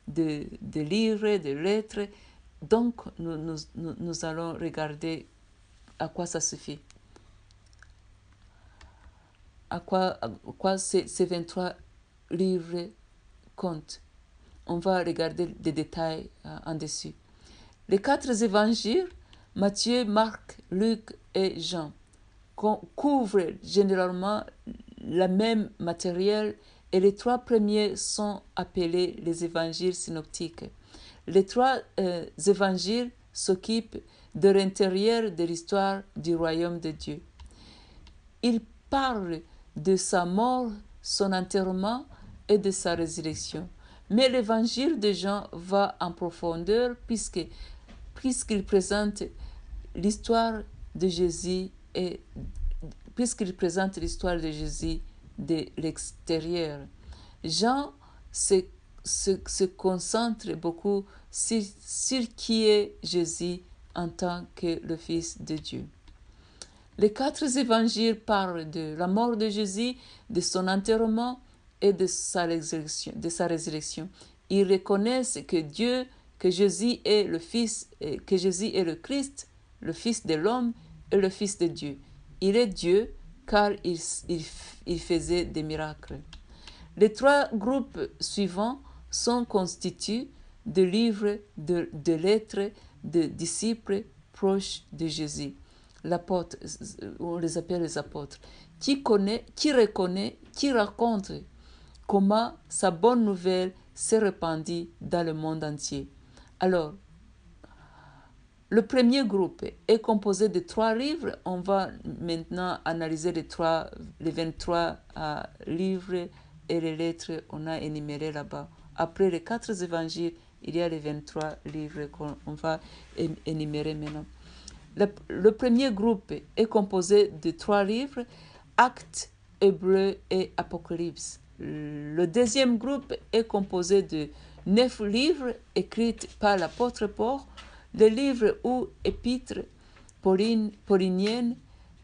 Speaker 1: livres, de lettres. Donc, nous allons regarder à quoi ça suffit. À quoi ces 23 livres comptent. On va regarder des détails en dessus. Les 4 évangiles, Matthieu, Marc, Luc et Jean, couvrent généralement le même matériel et les 3 premiers sont appelés les évangiles synoptiques. Les 3 évangiles s'occupent de l'intérieur de l'histoire du royaume de Dieu. Il parle de sa mort, son enterrement et de sa résurrection. Mais l'évangile de Jean va en profondeur puisqu'il présente l'histoire de Jésus et puisqu'il présente l'histoire de Jésus de l'extérieur. Jean se concentre beaucoup sur qui est Jésus en tant que le Fils de Dieu. Les 4 évangiles parlent de la mort de Jésus, de son enterrement et de sa résurrection. Ils reconnaissent que Jésus est le Fils, que Jésus est le Christ, le Fils de l'homme et le Fils de Dieu. Il est Dieu car il faisait des miracles. Les 3 groupes suivants sont constitués de livres de lettres de disciples proches de Jésus. L'apôtre, on les appelle les apôtres, qui reconnaît, qui raconte comment sa bonne nouvelle s'est répandue dans le monde entier. Alors, le premier groupe est composé de 3 livres. On va maintenant analyser les 23 livres et les lettres qu'on a énumérées là-bas. Après les 4 évangiles, il y a les 23 livres qu'on va énumérer maintenant. Le premier groupe est composé de 3 livres, Actes, Hébreux et Apocalypse. Le deuxième groupe est composé de 9 livres écrits par l'apôtre Paul, les livres ou épîtres pauliniennes,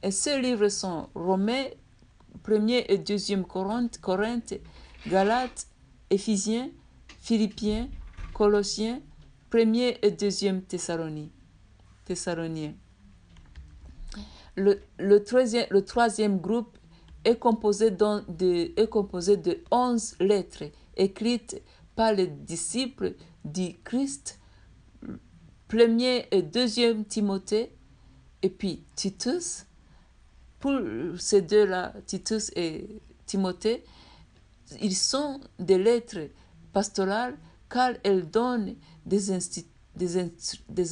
Speaker 1: et ces livres sont Romains, 1er et 2e Corinthe, Galates, Éphésiens, Philippiens, Colossiens, 1er et 2e Thessaloniens. Le troisième groupe est composé de 11 lettres écrites par les disciples du Christ, 1er et 2e Timothée, et puis Titus. Pour ces deux-là, Titus et Timothée, ils sont des lettres pastorales car elles donnent des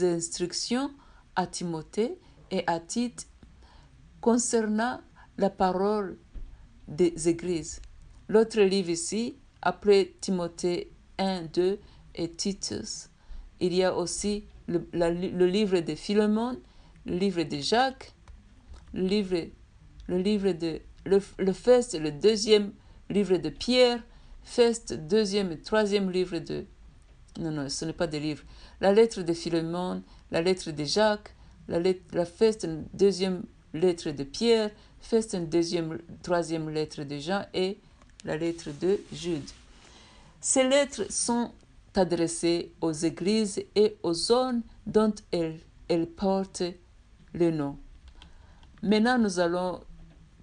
Speaker 1: instructions à Timothée et à Tite concernant la parole des églises. L'autre livre ici, après Timothée 1, 2 et Titus, il y a aussi le livre de Philémon, le livre de Jacques, le Fest, le deuxième livre de Pierre, Fest, deuxième et troisième livre de... Non, ce n'est pas des livres. La lettre de Philémon, la lettre de Jacques, la Fest, une deuxième lettre de Pierre, Fest, une troisième lettre de Jean et la lettre de Jude. Ces lettres sont adressées aux églises et aux zones dont elles portent le nom. Maintenant, nous allons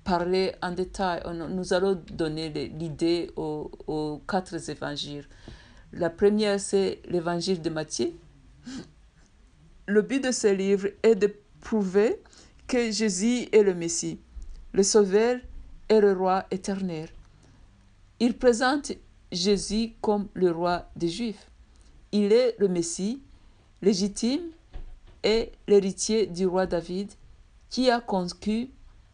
Speaker 1: parler en détail, nous allons donner l'idée aux 4 évangiles. La première, c'est l'évangile de Matthieu. Le but de ce livre est de prouver que Jésus est le Messie, le Sauveur et le Roi éternel. Il présente Jésus comme le roi des Juifs. Il est le Messie légitime et l'héritier du roi David qui a conquis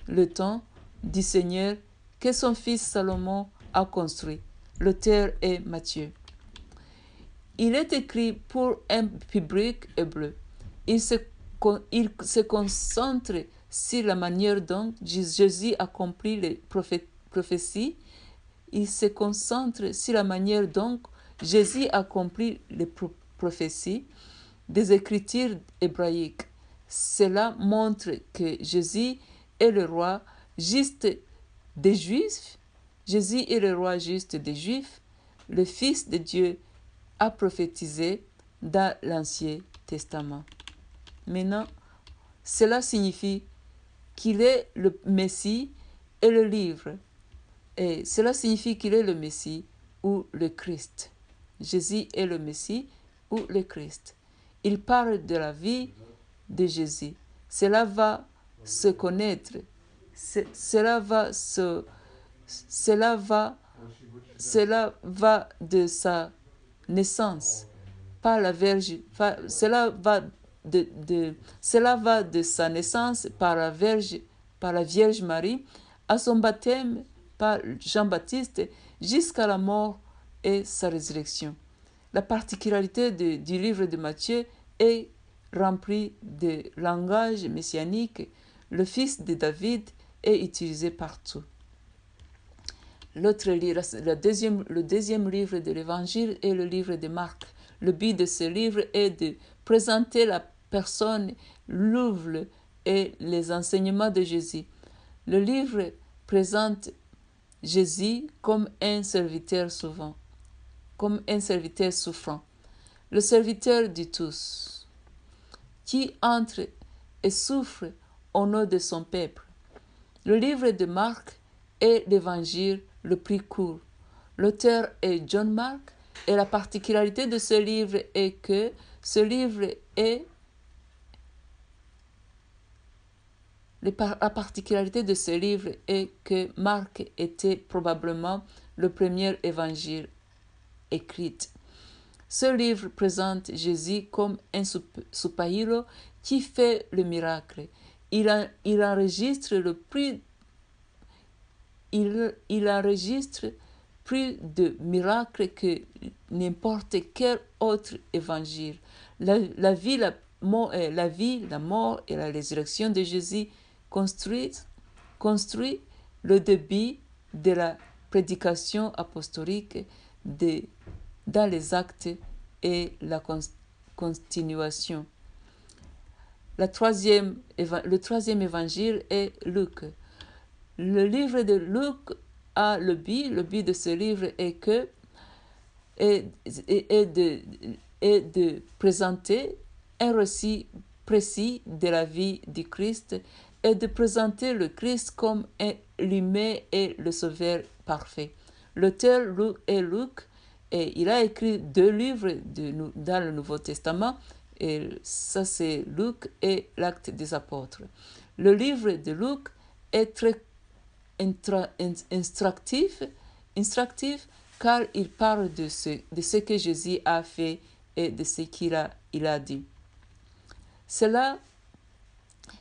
Speaker 1: le temps du Seigneur que son fils Salomon a construit. L'auteur est Matthieu. Il est écrit pour un public hébreu. Il se concentre sur la manière dont Jésus accomplit les prophéties. Il se concentre sur la manière dont Jésus accomplit les prophéties des Écritures hébraïques. Cela montre que Jésus est le roi juste des Juifs. Jésus est le roi juste des Juifs. Le Fils de Dieu a prophétisé dans l'Ancien Testament. Maintenant, cela signifie qu'il est le Messie et le livre. Et cela signifie qu'il est le Messie ou le Christ. Jésus est le Messie ou le Christ. Il parle de la vie de Jésus. Cela va se connaître. Cela va de sa naissance par la Vierge. Cela va cela va de sa naissance par la Vierge Marie à son baptême par Jean-Baptiste jusqu'à la mort et sa résurrection. La particularité du livre de Matthieu est rempli de langage messianique. Le fils de David est utilisé partout. Le deuxième livre de l'Évangile est le livre de Marc. Le but de ce livre est de présenter la personne, l'œuvre et les enseignements de Jésus. Le livre présente Jésus comme un serviteur souffrant, le serviteur de tous, qui entre et souffre au nom de son peuple. Le livre de Marc est l'évangile le plus court. L'auteur est John Mark et la particularité de ce livre est que ce livre est La particularité de ce livre est que Marc était probablement le premier évangile écrit. Ce livre présente Jésus comme un super-héros qui fait le miracle. Il enregistre plus de miracles que n'importe quel autre évangile. La vie, la mort et la résurrection de Jésus construit le début de la prédication apostolique dans les actes et la continuation. Le troisième évangile est Luc. Le livre de Luc a le but de ce livre est de présenter un récit précis de la vie du Christ et de présenter le Christ comme l'humain et le sauveur parfait. L'auteur est Luc et il a écrit 2 livres dans le Nouveau Testament, et ça c'est Luc et l'Acte des Apôtres. Le livre de Luc est très instructif car il parle de ce que Jésus a fait et de ce qu'il a dit.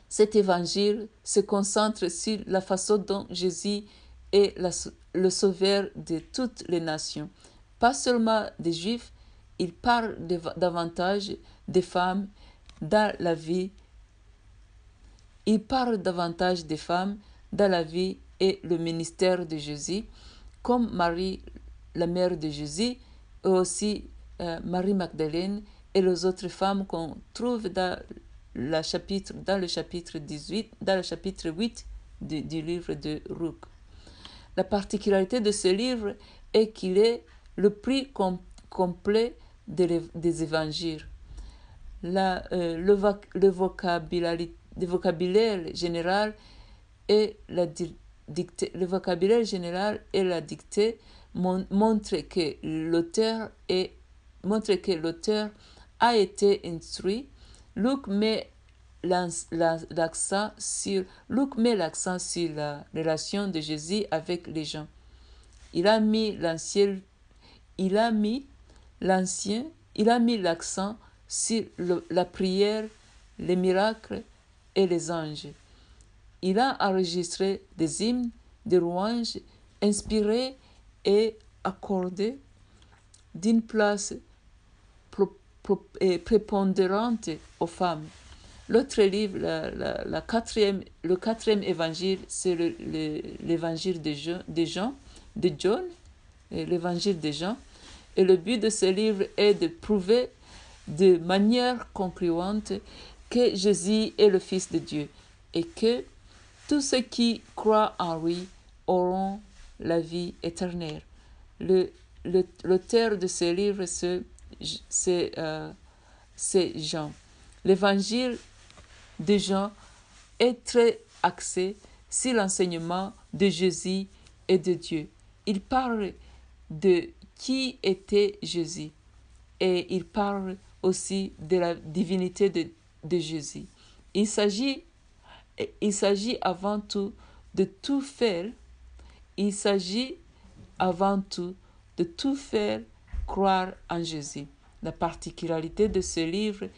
Speaker 1: Cet évangile se concentre sur la façon dont Jésus est le sauveur de toutes les nations, pas seulement des Juifs. Il parle davantage des femmes dans la vie. Il parle davantage des femmes dans la vie et le ministère de Jésus, comme Marie, la mère de Jésus, et aussi Marie Magdalène et les autres femmes qu'on trouve dans le chapitre 8 du livre de Luc. La particularité de ce livre est qu'il est le plus complet des évangiles. Le vocabulaire général et la dictée montre que l'auteur a été instruit. Luc met l'accent sur la relation de Jésus avec les gens. Il a mis l'accent sur la prière, les miracles et les anges. Il a enregistré des hymnes, des louanges inspirés et accordés d'une place prépondérante aux femmes. L'autre livre, le quatrième évangile, c'est l'évangile de Jean, l'évangile de Jean. Et le but de ce livre est de prouver de manière concluante que Jésus est le Fils de Dieu et que tous ceux qui croient en lui auront la vie éternelle. L'auteur de ce livre, c'est Jean. L'évangile de Jean est très axé sur l'enseignement de Jésus et de Dieu. Il parle de qui était Jésus et il parle aussi de la divinité de Jésus. Il s'agit avant tout de tout faire. Il s'agit avant tout de tout faire croire en Jésus. La particularité de ce livre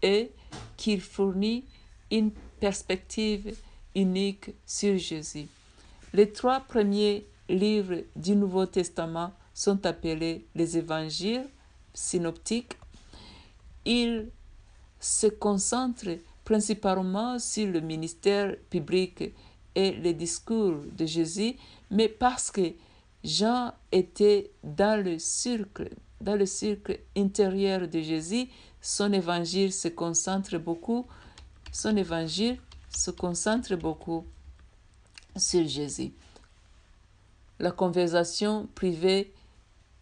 Speaker 1: et qu'il fournit une perspective unique sur Jésus. Les 3 premiers livres du Nouveau Testament sont appelés les évangiles synoptiques. Ils se concentrent principalement sur le ministère public et les discours de Jésus, mais parce que Jean était dans le cercle intérieur de Jésus, son évangile se concentre beaucoup sur Jésus. La conversation privée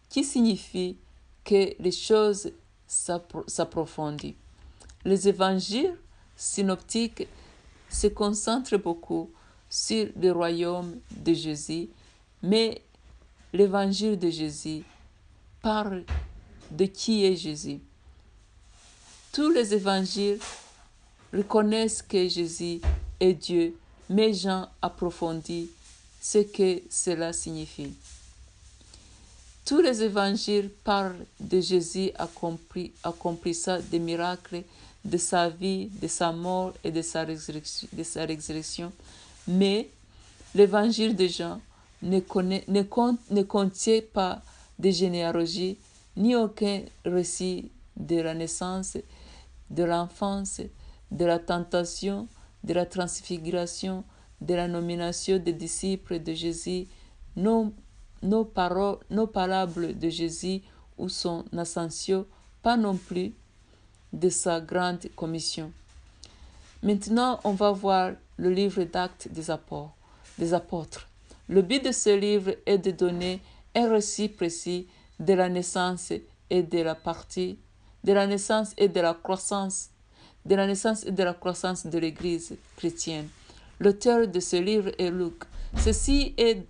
Speaker 1: qui signifie que les choses s'approfondissent. Les évangiles synoptiques se concentrent beaucoup sur le royaume de Jésus, mais l'évangile de Jésus parle de qui est Jésus. Tous les évangiles reconnaissent que Jésus est Dieu, mais Jean approfondit ce que cela signifie. Tous les évangiles parlent de Jésus accomplissant des miracles, de sa vie, de sa mort et de sa résurrection. Mais l'évangile de Jean ne contient pas de généalogie, ni aucun récit de la naissance, de l'enfance, de la tentation, de la transfiguration, de la nomination des disciples de Jésus, nos parables de Jésus ou son ascension, pas non plus de sa grande commission. Maintenant, on va voir le livre d'Actes des apôtres. Le but de ce livre est de donner un récit précis de la naissance et de la naissance et de la croissance de l'Église chrétienne. L'auteur de ce livre est Luc. Ceci est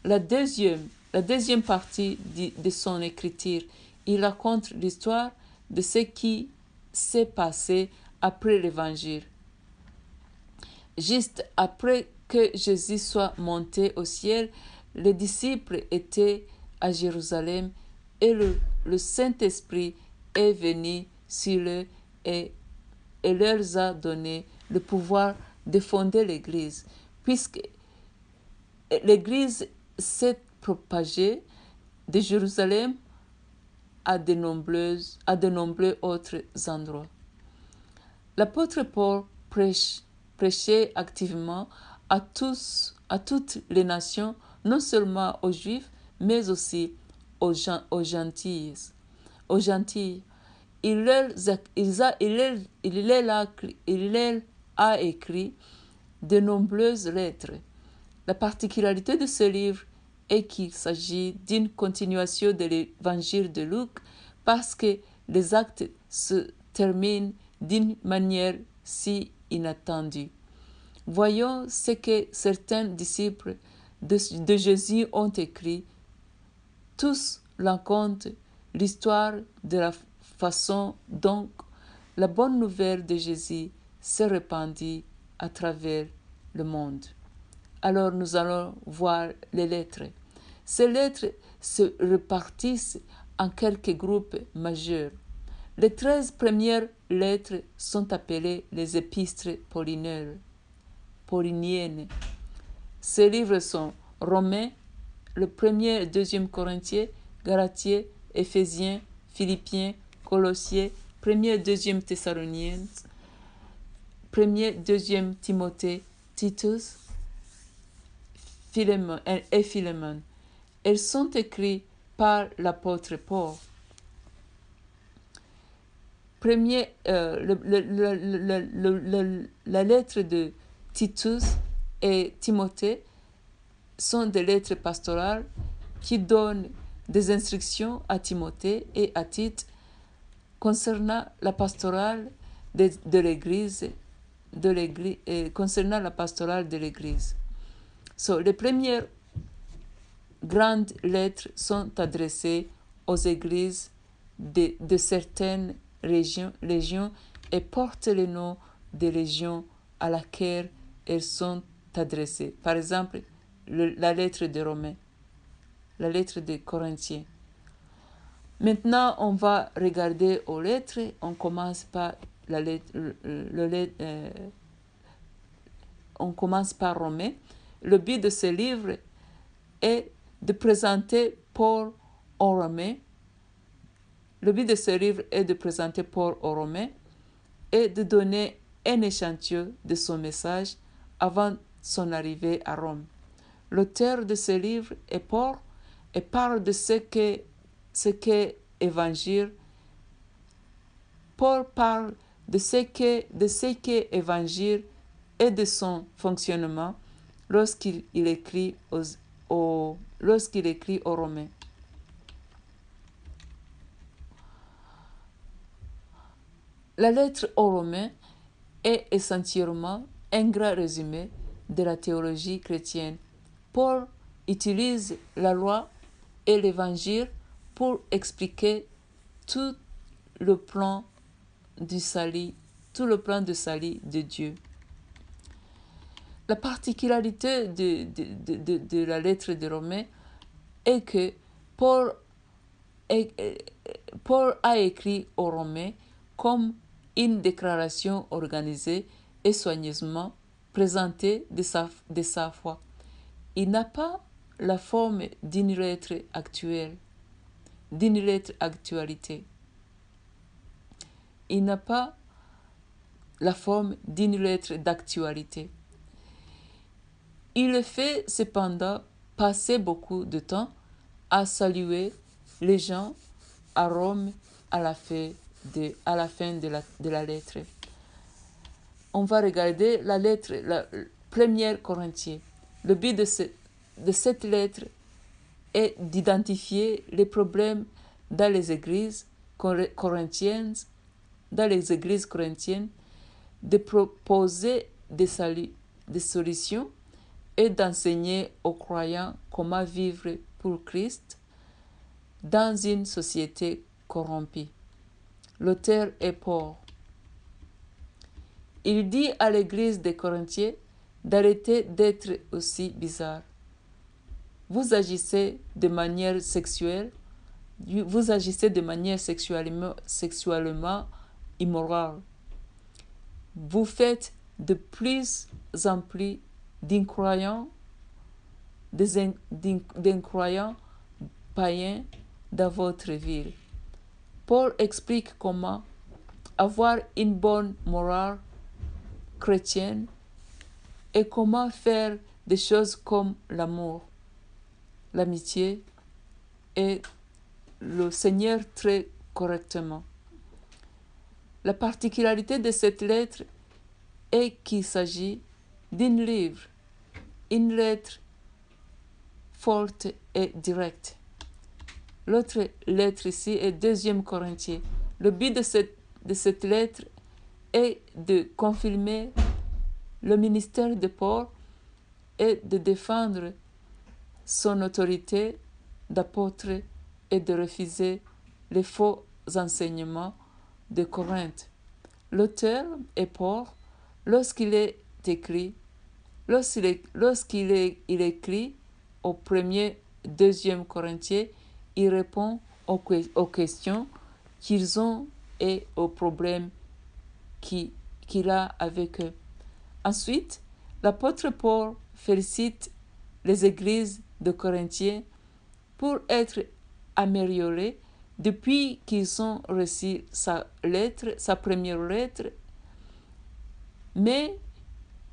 Speaker 1: la deuxième partie de son écriture. Il raconte l'histoire de ce qui s'est passé après l'Évangile. Juste après que Jésus soit monté au ciel, les disciples étaient à Jérusalem et le Saint-Esprit est venu sur eux et leur a donné le pouvoir de fonder l'Église, puisque l'Église s'est propagée de Jérusalem à de nombreux autres endroits. L'apôtre Paul prêchait activement à toutes les nations, non seulement aux Juifs, mais aussi aux gentils. Il a écrit de nombreuses lettres. La particularité de ce livre est qu'il s'agit d'une continuation de l'évangile de Luc parce que les actes se terminent d'une manière si inattendue. Voyons ce que certains disciples de Jésus ont écrit. Tous racontent l'histoire de la façon dont la bonne nouvelle de Jésus s'est répandue à travers le monde. Alors nous allons voir les lettres. Ces lettres se répartissent en quelques groupes majeurs. Les 13 premières lettres sont appelées les épîtres pauliniennes. Ces livres sont Romains, le 1er et 2e Corinthiens, Galatiens, Éphésiens, Philippiens, Colossiens, 1er et 2e Thessaloniens, 1er et 2e Timothée, Titus et Philémon. Elles sont écrites par l'apôtre Paul. La lettre de Titus et Timothée sont des lettres pastorales qui donnent des instructions à Timothée et à Tite concernant la pastorale de l'Église. Les premières grandes lettres sont adressées aux églises de certaines régions et portent le nom des régions à laquelle elles sont adressées. Par exemple, la lettre de Romains, la lettre des Corinthiens. Maintenant, on va regarder aux lettres. On commence par on commence par Romains. Le but de ce livre est de présenter Paul aux Romains. Le but de ce livre est de présenter Paul aux Romains et de donner un échantillon de son message avant son arrivée à Rome. L'auteur de ce livre est Paul et parle de ce qu'est évangile. Paul parle de ce qu'est évangile et de son fonctionnement lorsqu'il écrit aux Romains. La lettre aux Romains est essentiellement un grand résumé de la théologie chrétienne. Paul utilise la loi et l'évangile pour expliquer tout le plan du salut de Dieu. La particularité de la lettre des Romains est que Paul a écrit aux Romains comme une déclaration organisée et soigneusement présentée de sa foi. Il n'a pas la forme d'une lettre actualité. Il n'a pas la forme d'une lettre d'actualité. Il fait cependant passer beaucoup de temps à saluer les gens à Rome à la fin de la lettre. On va regarder la première Corinthiens. Le but de cette lettre est d'identifier les problèmes dans les églises corinthiennes, de proposer des solutions et d'enseigner aux croyants comment vivre pour Christ dans une société corrompue. L'auteur est Paul. Il dit à l'église des Corinthiens d'arrêter d'être aussi bizarre. Vous agissez de manière sexuellement immorale. Vous faites de plus en plus d'incroyants païens dans votre ville. Paul explique comment avoir une bonne morale chrétienne et comment faire des choses comme l'amour, l'amitié et le Seigneur très correctement. La particularité de cette lettre est qu'il s'agit d'une livre, une lettre forte et directe. L'autre lettre ici est 2 Corinthiens. Le but de cette lettre est de confirmer le ministère de Paul et de défendre son autorité d'apôtre et de refuser les faux enseignements de Corinthe. L'auteur est Paul. Lorsqu'il écrit au 2 Corinthiens, il répond aux questions qu'ils ont et aux problèmes qu'il a avec eux. Ensuite, l'apôtre Paul félicite les églises de Corinthiens pour être améliorées depuis qu'ils ont reçu sa première lettre, mais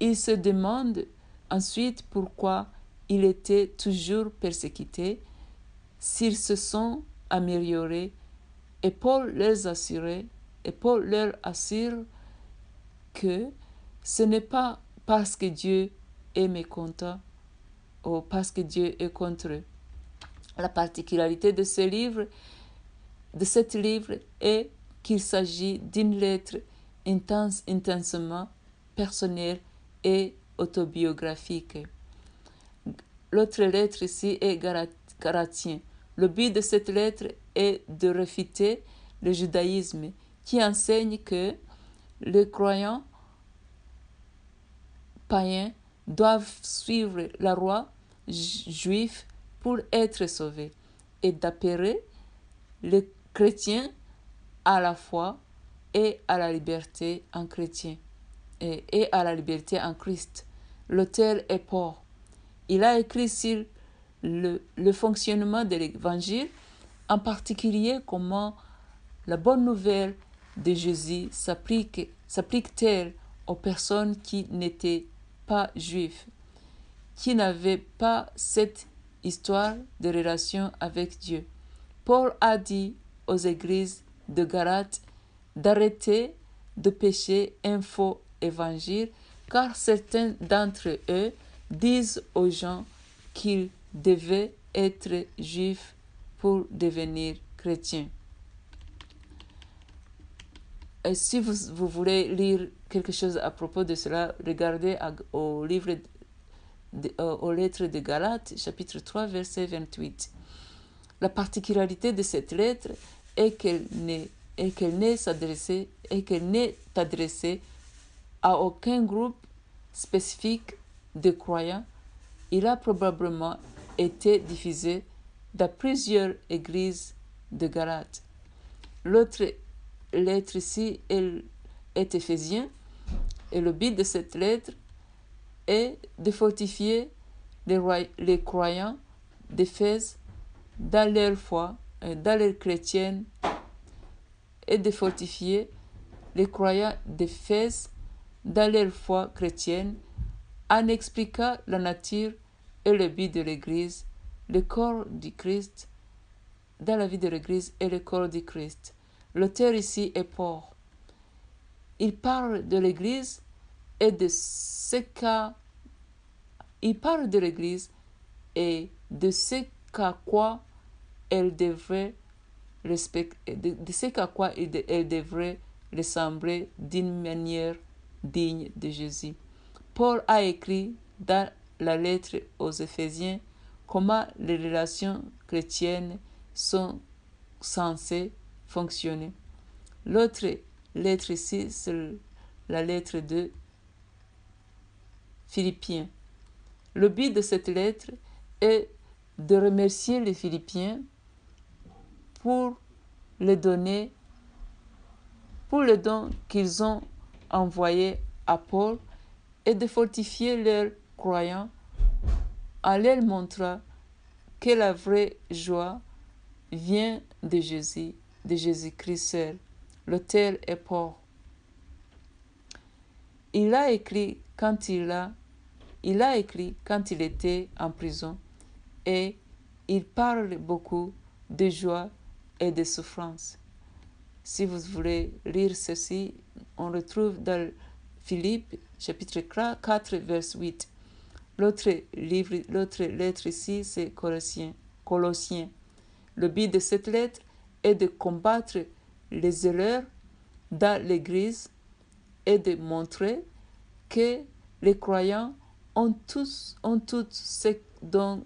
Speaker 1: il se demande ensuite pourquoi ils étaient toujours persécutés, s'ils se sont améliorés, et Paul leur assure que ce n'est pas parce que Dieu est mécontent ou parce que Dieu est contre eux. La particularité de cet livre est qu'il s'agit d'une lettre intensement personnelle et autobiographique. L'autre lettre ici est Galatiens. Le but de cette lettre est de réfuter le judaïsme qui enseigne que les croyants païens doivent suivre la loi juive pour être sauvés et d'appeler les chrétiens à la foi et à la liberté en chrétien et à la liberté en Christ. L'auteur est Paul. Il a écrit sur le fonctionnement de l'Évangile, en particulier comment la bonne nouvelle de Jésus s'applique-t-elle aux personnes qui n'étaient pas juives, qui n'avaient pas cette histoire de relation avec Dieu. Paul a dit aux églises de Galate d'arrêter de pécher un faux évangile, car certains d'entre eux disent aux gens qu'ils devaient être juifs pour devenir chrétiens. Et si vous voulez lire quelque chose à propos de cela, regardez aux lettres de Galates, chapitre 3, verset 28. La particularité de cette lettre est qu'elle n'est adressée à aucun groupe spécifique de croyants. Il a probablement été diffusé dans plusieurs églises de Galates. L'autre lettre ici est Éphésiens, et le but de cette lettre est de fortifier les croyants d'Éphèse dans leur foi, dans leur chrétienne, et de fortifier les croyants d'Éphèse dans leur foi chrétienne en expliquant la nature et le but de l'Église, le corps du Christ, dans la vie de l'Église et le corps du Christ. L'auteur ici est Paul. Il parle de l'Église et de ce qu'à quoi elle devrait respecter, de ce qu'à quoi elle devrait ressembler d'une manière digne de Jésus. Paul a écrit dans la lettre aux Éphésiens comment les relations chrétiennes sont censées fonctionner. L'autre lettre ici, c'est la lettre de Philippiens. Le but de cette lettre est de remercier les Philippiens pour le don qu'ils ont envoyé à Paul et de fortifier leurs croyants en leur montrant que la vraie joie vient de Jésus-Christ seul. L'auteur est Paul. Il a écrit quand il était en prison, et il parle beaucoup de joie et de souffrance. Si vous voulez lire ceci, on retrouve dans Philippe, chapitre 4, verset 8. L'autre lettre ici, c'est Colossiens. Le but de cette lettre est de combattre les erreurs dans l'Église et de montrer que les croyants ont tout ce dont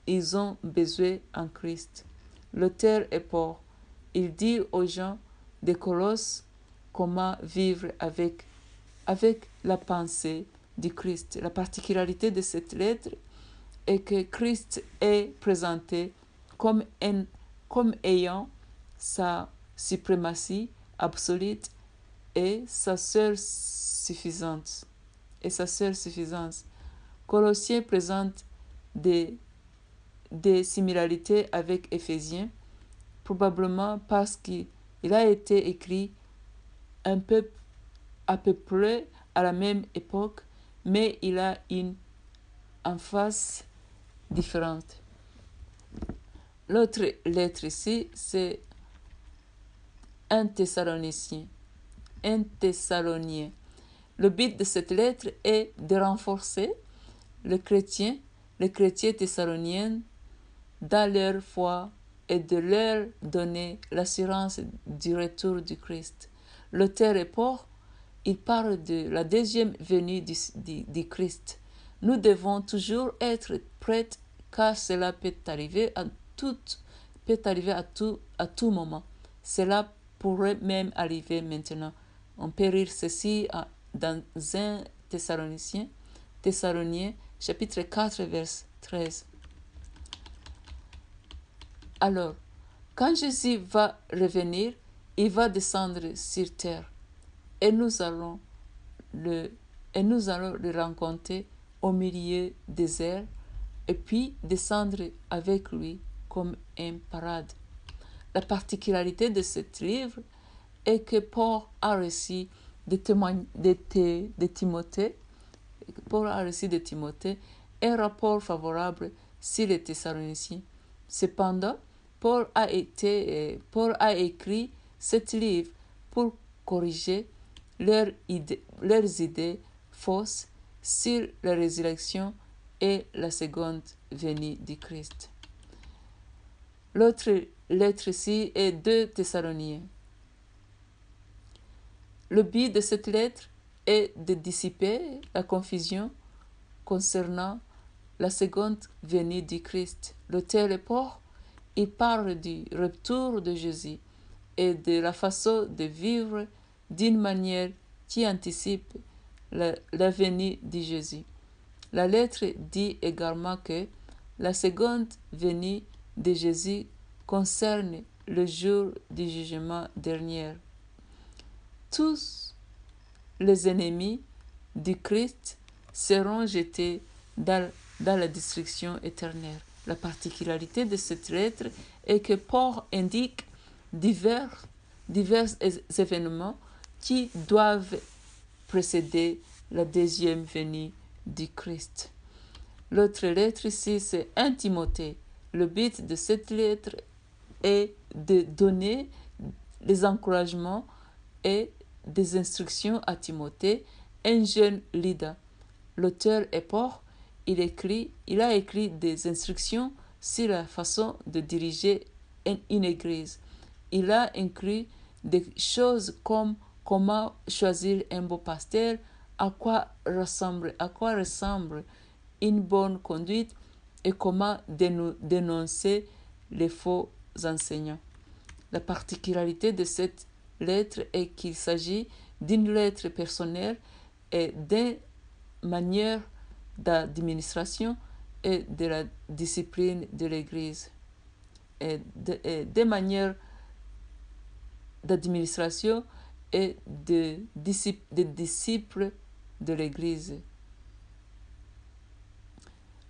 Speaker 1: ils ont besoin en Christ. L'auteur est Paul. Il dit aux gens de Colosse comment vivre avec la pensée du Christ. La particularité de cette lettre est que Christ est présenté comme ayant sa suprématie absolue et sa seule suffisance. Colossiens présente des similarités avec Éphésiens, probablement parce qu'il a été écrit à peu près à la même époque, mais il a une emphase différente. L'autre lettre ici, c'est un Thessalonien. Le but de cette lettre est de renforcer les chrétiens thessaloniens dans leur foi et de leur donner l'assurance du retour du Christ. L'auteur est Paul. Il parle de la deuxième venue du Christ. Nous devons toujours être prêts, car cela peut arriver à tout moment. Cela pourrait même arriver maintenant. On peut lire ceci dans 1 Thessaloniciens, chapitre 4, verset 13. Alors, quand Jésus va revenir, il va descendre sur terre et nous allons le rencontrer au milieu des airs et puis descendre avec lui comme un parade. La particularité de ce livre est que Paul a reçu de Timothée, un rapport favorable sur les Thessaloniciens. Cependant, Paul a écrit ce livre pour corriger leurs idées fausses sur la résurrection et la seconde venue du Christ. L'autre lettre ici est de Thessaloniens. Le but de cette lettre est de dissiper la confusion concernant la seconde venue du Christ. L'auteur et Paul, il parle du retour de Jésus et de la façon de vivre d'une manière qui anticipe la venue de Jésus. La lettre dit également que la seconde venue de Jésus concerne le jour du jugement dernier. Tous les ennemis du Christ seront jetés dans la destruction éternelle. La particularité de cette lettre est que Paul indique divers événements qui doivent précéder la deuxième venue du Christ. L'autre lettre ici, c'est 1 Timothée. Le but de cette lettre est de donner des encouragements et des instructions à Timothée, un jeune leader. L'auteur est Paul. Il a écrit des instructions sur la façon de diriger une église. Il a inclus des choses comme comment choisir un beau pasteur, à quoi ressemble une bonne conduite et comment dénoncer les faux enseignants. La particularité de cette lettre est qu'il s'agit d'une lettre personnelle et d'une manière d'administration et de la discipline de l'Église. Et des manières d'administration et de disciples de l'Église.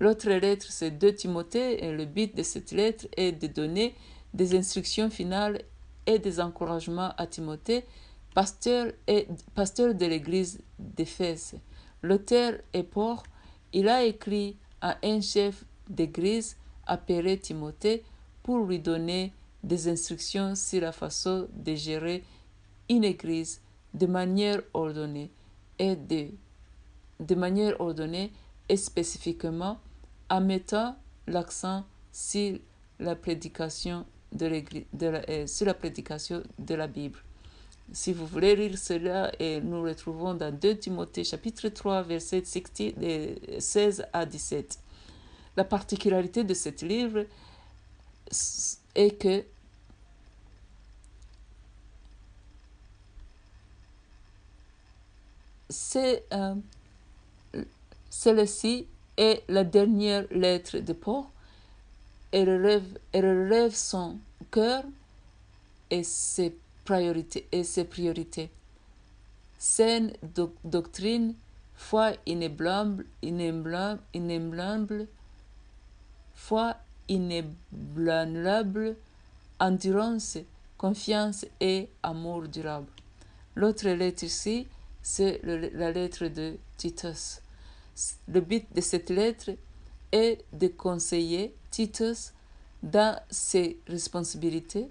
Speaker 1: L'autre lettre, c'est 2 Timothée, et le but de cette lettre est de donner des instructions finales et des encouragements à Timothée, pasteur de l'église d'Éphèse. L'auteur est Paul. Il a écrit à un chef d'église appelé Timothée pour lui donner des instructions sur la façon de gérer une église de manière ordonnée et spécifiquement en mettant l'accent sur la prédication sur la prédication de la Bible. Si vous voulez lire cela, nous retrouvons dans 2 Timothée chapitre 3 versets 16 à 17. La particularité de ce livre est que celle-ci est la dernière lettre de Paul. Elle relève son cœur et ses priorités. Saine doctrine, foi inébranlable, endurance, confiance et amour durable. L'autre lettre ici, c'est la lettre de Titus. Le but de cette lettre est de conseiller Titus dans ses responsabilités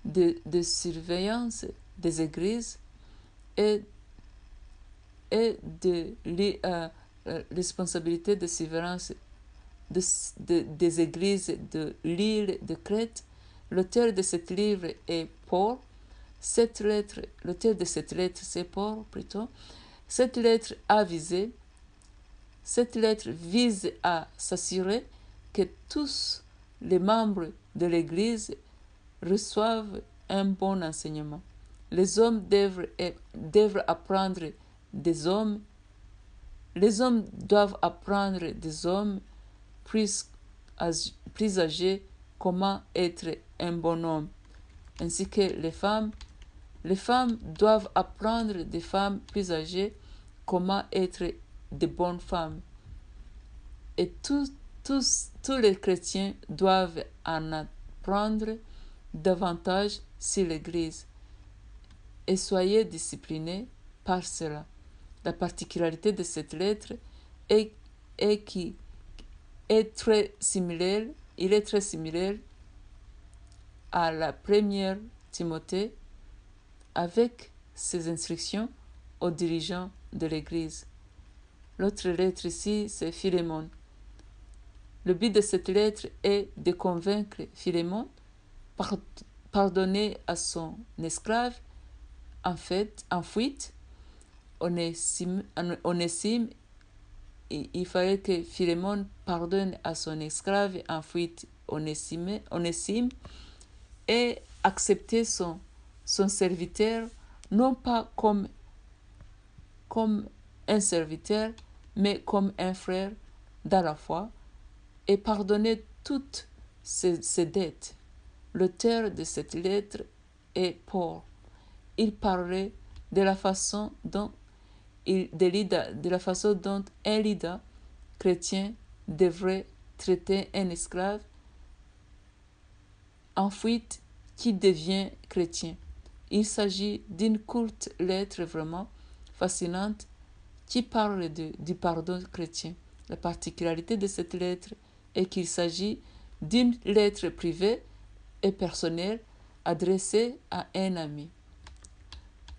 Speaker 1: de surveillance des églises et de responsabilité de surveillance des églises de l'île de Crète. L'auteur de ce livre est Paul. L'auteur de cette lettre, c'est Paul plutôt. Cette lettre vise à s'assurer que tous les membres de l'Église reçoivent un bon enseignement. Les hommes doivent apprendre des hommes. Les hommes doivent apprendre des hommes plus âgés comment être un bon homme, ainsi que les femmes Les femmes doivent apprendre des femmes plus âgées comment être de bonnes femmes. Et tous les chrétiens doivent en apprendre davantage sur l'Église. Et soyez disciplinés par cela. La particularité de cette lettre est qu'il est très similaire, il est très similaire à la première Timothée avec ses instructions aux dirigeants de l'Église. L'autre lettre ici, c'est Philémon. Le but de cette lettre est de convaincre Philémon, pardonner à son esclave en fuite, Onésime, il fallait que Philémon pardonne à son esclave en fuite Onésime et accepter son serviteur, non pas comme un serviteur, mais comme un frère dans la foi, et pardonner toutes ses dettes. L'auteur de cette lettre est Paul. Il parlait de la façon dont un leader chrétien devrait traiter un esclave en fuite qui devient chrétien. Il s'agit d'une courte lettre vraiment fascinante qui parle du pardon chrétien. La particularité de cette lettre est qu'il s'agit d'une lettre privée et personnelle adressée à un ami.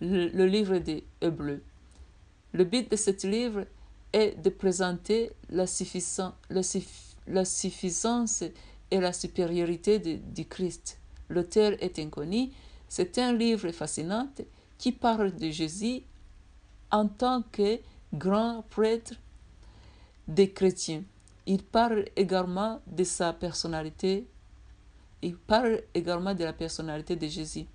Speaker 1: Le livre des Hébreux. Le but de ce livre est de présenter la suffisance et la supériorité du Christ. L'auteur est inconnu. C'est un livre fascinant qui parle de Jésus en tant que grand prêtre des chrétiens. Il parle également de sa personnalité. Il parle également de la personnalité de Jésus.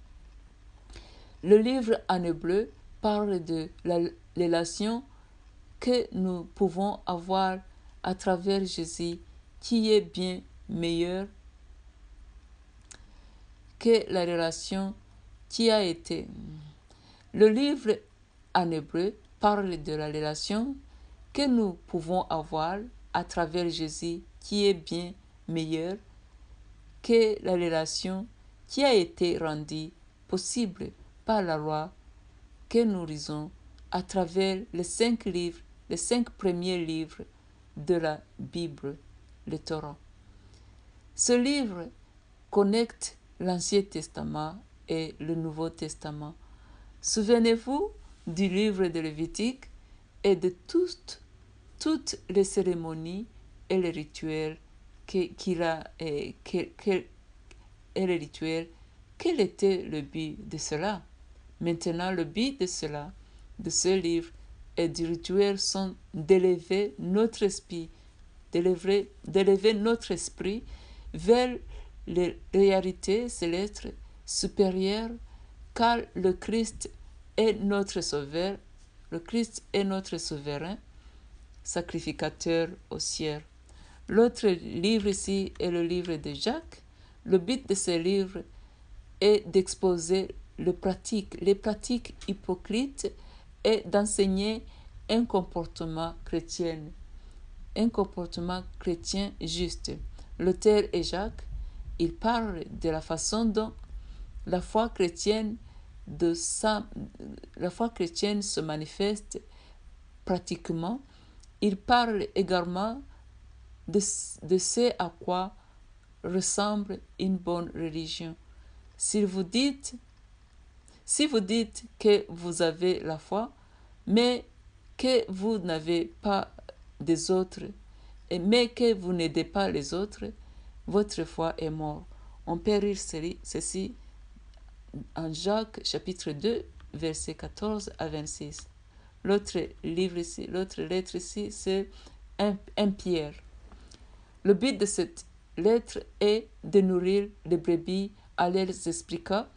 Speaker 1: Le livre en hébreu parle de la relation que nous pouvons avoir à travers Jésus, qui est bien meilleure que la relation qui a été. Le livre en hébreu parle de la relation que nous pouvons avoir à travers Jésus, qui est bien meilleure que la relation qui a été rendue possible par la loi que nous lisons à travers les 5 premiers livres de la Bible, le Torah. Ce livre connecte l'Ancien Testament et le Nouveau Testament. Souvenez-vous du livre de Lévitique et de toutes les cérémonies et les rituels Quel était le but de cela? Maintenant, le but de ce livre et du rituel sont d'élever notre esprit, vers les réalités célestes supérieures, car le Christ est notre sauveur, le Christ est notre souverain, sacrificateur au ciel. L'autre livre ici est le livre de Jacques. Le but de ce livre est d'exposer les pratiques hypocrites et d'enseigner un comportement chrétien juste. L'auteur est Jacques. Il parle de la façon dont la foi chrétienne se manifeste pratiquement. Il parle également de ce à quoi ressemble une bonne religion. Si vous dites que vous avez la foi, mais que vous n'avez pas des autres, mais que vous n'aidez pas les autres, votre foi est morte. On peut lire ceci en Jacques chapitre 2, versets 14 à 26. L'autre lettre ici, c'est 1 Pierre. Le but de cette lettre est de nourrir les brebis en leur expliquant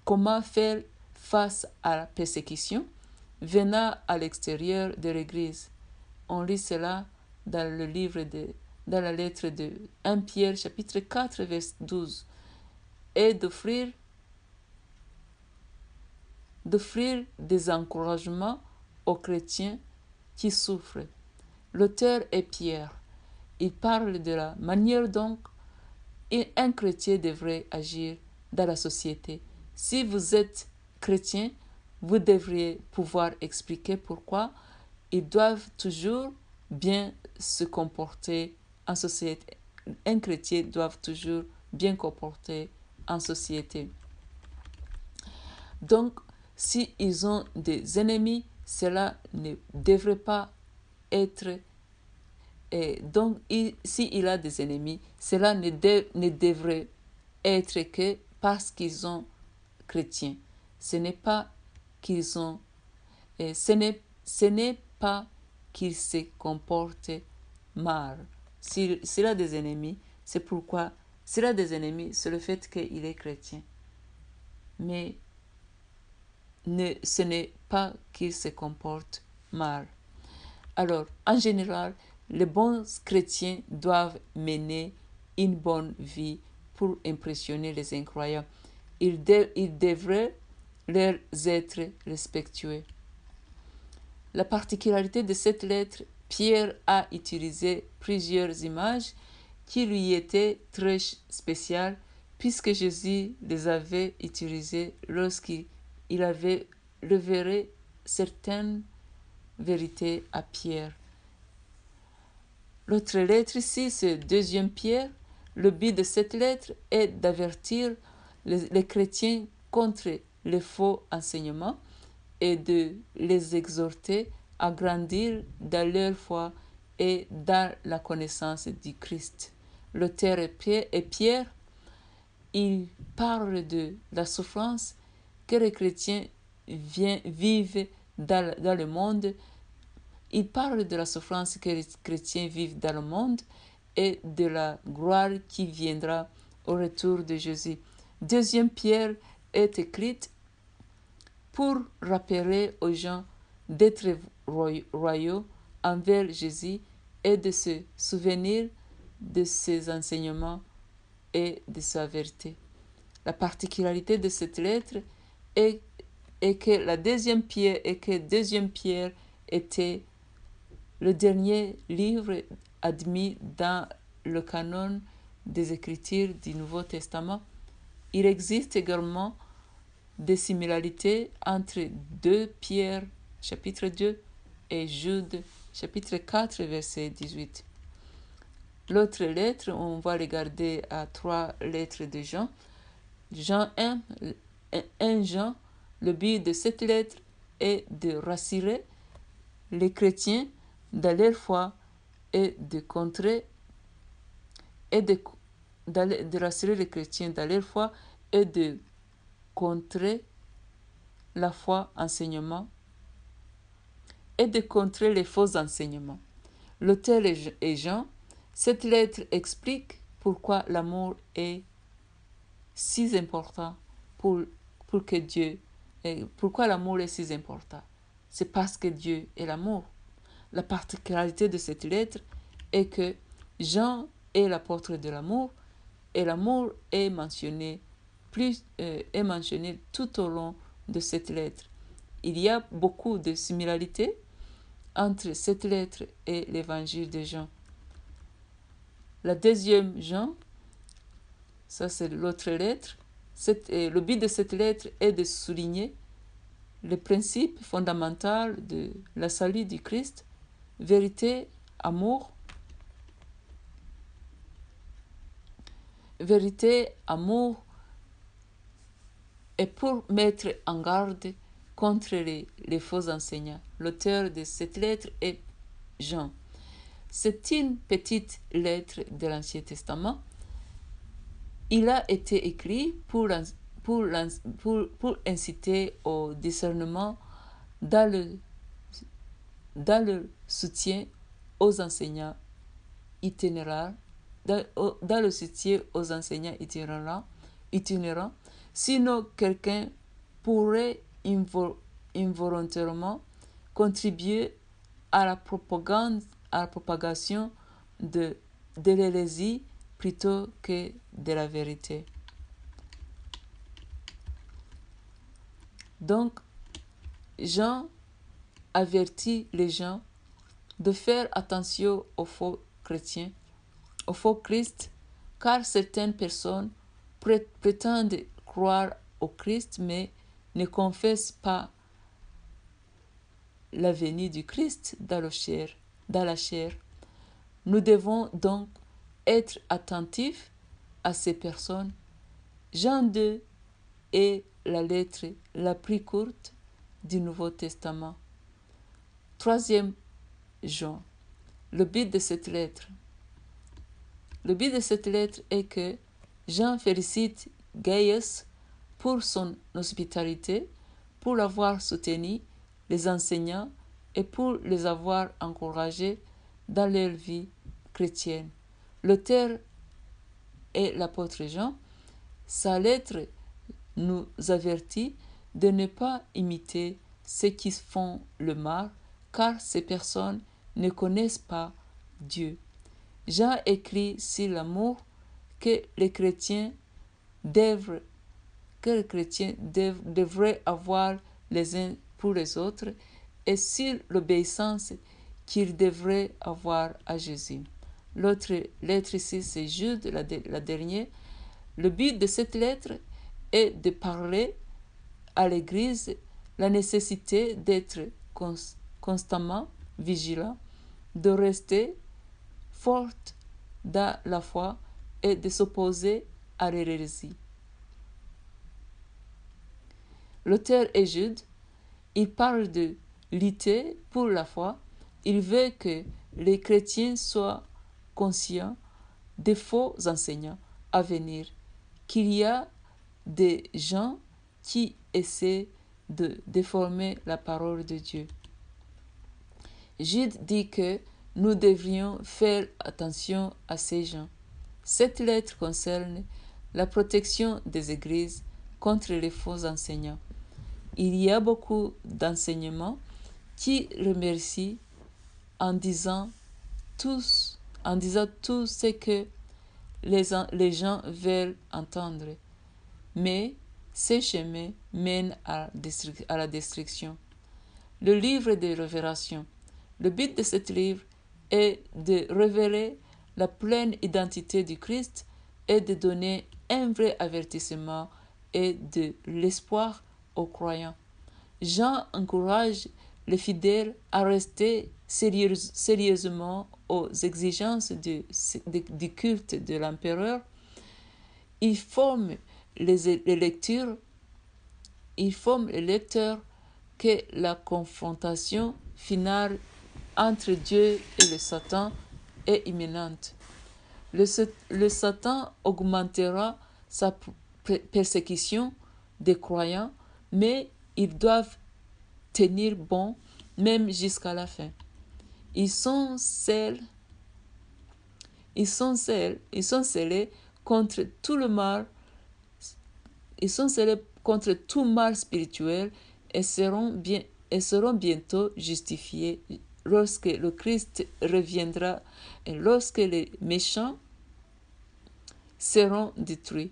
Speaker 1: comment faire face à la persécution venant à l'extérieur de l'Église. On lit cela dans la lettre de 1 Pierre chapitre 4 verset 12 et d'offrir d'offrir des encouragements aux chrétiens qui souffrent. L'auteur est Pierre. Il parle de la manière dont un chrétien devrait agir dans la société. Si vous êtes chrétien, vous devriez pouvoir expliquer pourquoi ils doivent toujours bien se comporter en société. Un chrétien doit toujours bien comporter en société. Donc, s'ils ont des ennemis, cela ne devrait pas être. Et donc, s'il a des ennemis, cela ne devrait être que parce qu'ils sont chrétiens. Ce n'est pas qu'ils ont. Ce n'est pas qu'ils se comportent mal. S'il a des ennemis, c'est pourquoi. S'il a des ennemis, c'est le fait qu'il est chrétien. Mais ce n'est pas qu'il se comporte mal. Alors, en général, les bons chrétiens doivent mener une bonne vie pour impressionner les incroyants. Ils devraient leur être respectueux. La particularité de cette lettre, Pierre a utilisé plusieurs images qui lui étaient très spéciales puisque Jésus les avait utilisées lorsqu'il avait révélé certaines vérités à Pierre. L'autre lettre ici, c'est 2 Pierre. Le but de cette lettre est d'avertir les chrétiens contre les faux enseignements et de les exhorter à grandir dans leur foi et dans la connaissance du Christ. L'auteur est Pierre. Il parle de la souffrance que les chrétiens vivent dans le monde. Il parle de la souffrance que les chrétiens vivent dans le monde et de la gloire qui viendra au retour de Jésus. 2 Pierre est écrite pour rappeler aux gens d'être royaux envers Jésus et de se souvenir de ses enseignements et de sa vérité. La particularité de cette lettre est que 2 Pierre était le dernier livre admis dans le canon des Écritures du Nouveau Testament. Il existe également des similarités entre 2 Pierre, chapitre 2, et Jude, chapitre 4, verset 18. L'autre lettre, on va regarder à 3 lettres de Jean. Jean 1 Jean, le but de cette lettre est de rassurer les chrétiens dans leur foi et de contrer de rassurer les chrétiens dans leur foi et de contrer la foi enseignement et de contrer les faux enseignements. L'auteur est Jean. Cette lettre explique pourquoi l'amour est si important pour que Dieu. Pourquoi l'amour est si important? C'est parce que Dieu est l'amour. La particularité de cette lettre est que Jean est l'apôtre de l'amour et l'amour est mentionné tout au long de cette lettre. Il y a beaucoup de similarités entre cette lettre et l'évangile de Jean. La 2 Jean, ça c'est l'autre lettre. Le but de cette lettre est de souligner le principe fondamental de la salut du Christ, vérité, amour, et pour mettre en garde contre les faux enseignants. L'auteur de cette lettre est Jean. C'est une petite lettre de l'Ancien Testament. Il a été écrit pour inciter au discernement dans le soutien aux enseignants itinérants, dans le soutien aux enseignants itinérants. Sinon, quelqu'un pourrait involontairement contribuer à la propagation de l'hérésie plutôt que de la vérité. Donc, Jean avertit les gens de faire attention aux faux chrétiens, aux faux Christ, car certaines personnes prétendent croire au Christ mais ne confessent pas la venue du Christ dans la chair. Nous devons donc être attentifs à ces personnes. Jean 2 est la lettre la plus courte du Nouveau Testament. Troisième Jean. Le but de cette lettre. Le but de cette lettre est que Jean félicite Gaius pour son hospitalité, pour l'avoir soutenu, les enseignants, et pour les avoir encouragés dans leur vie chrétienne. L'auteur est l'apôtre Jean. Sa lettre nous avertit de ne pas imiter ceux qui font le mal, car ces personnes ne connaissent pas Dieu. Jean écrit sur l'amour que les chrétiens devraient avoir les uns pour les autres et sur l'obéissance qu'ils devraient avoir à Jésus. L'autre lettre ici, c'est Jude, la dernière. Le but de cette lettre est de parler à l'Église la nécessité d'être constamment vigilant, de rester forte dans la foi et de s'opposer à l'hérésie. L'auteur est Jude. Il parle de lutter pour la foi. Il veut que les chrétiens soient conscients des faux enseignants à venir, qu'il y a des gens qui essaient de déformer la parole de Dieu. Jude dit que nous devrions faire attention à ces gens. Cette lettre concerne la protection des églises contre les faux enseignants. Il y a beaucoup d'enseignements qui remercient en disant tout ce que les gens veulent entendre. Mais ces chemins mènent à la destruction. Le livre de Révélation. Le but de ce livre est de révéler la pleine identité du Christ et de donner un vrai avertissement et de l'espoir aux croyants. Jean encourage les fidèles à rester sérieusement aux exigences du culte de l'empereur. Il forme les lecteurs que la confrontation finale entre Dieu et le Satan est imminente. Le Satan augmentera sa persécution des croyants, mais ils doivent tenir bon même jusqu'à la fin. Ils sont scellés contre tout le mal. Ils sont scellés contre tout mal spirituel et seront bientôt justifiés lorsque le Christ reviendra et lorsque les méchants seront détruits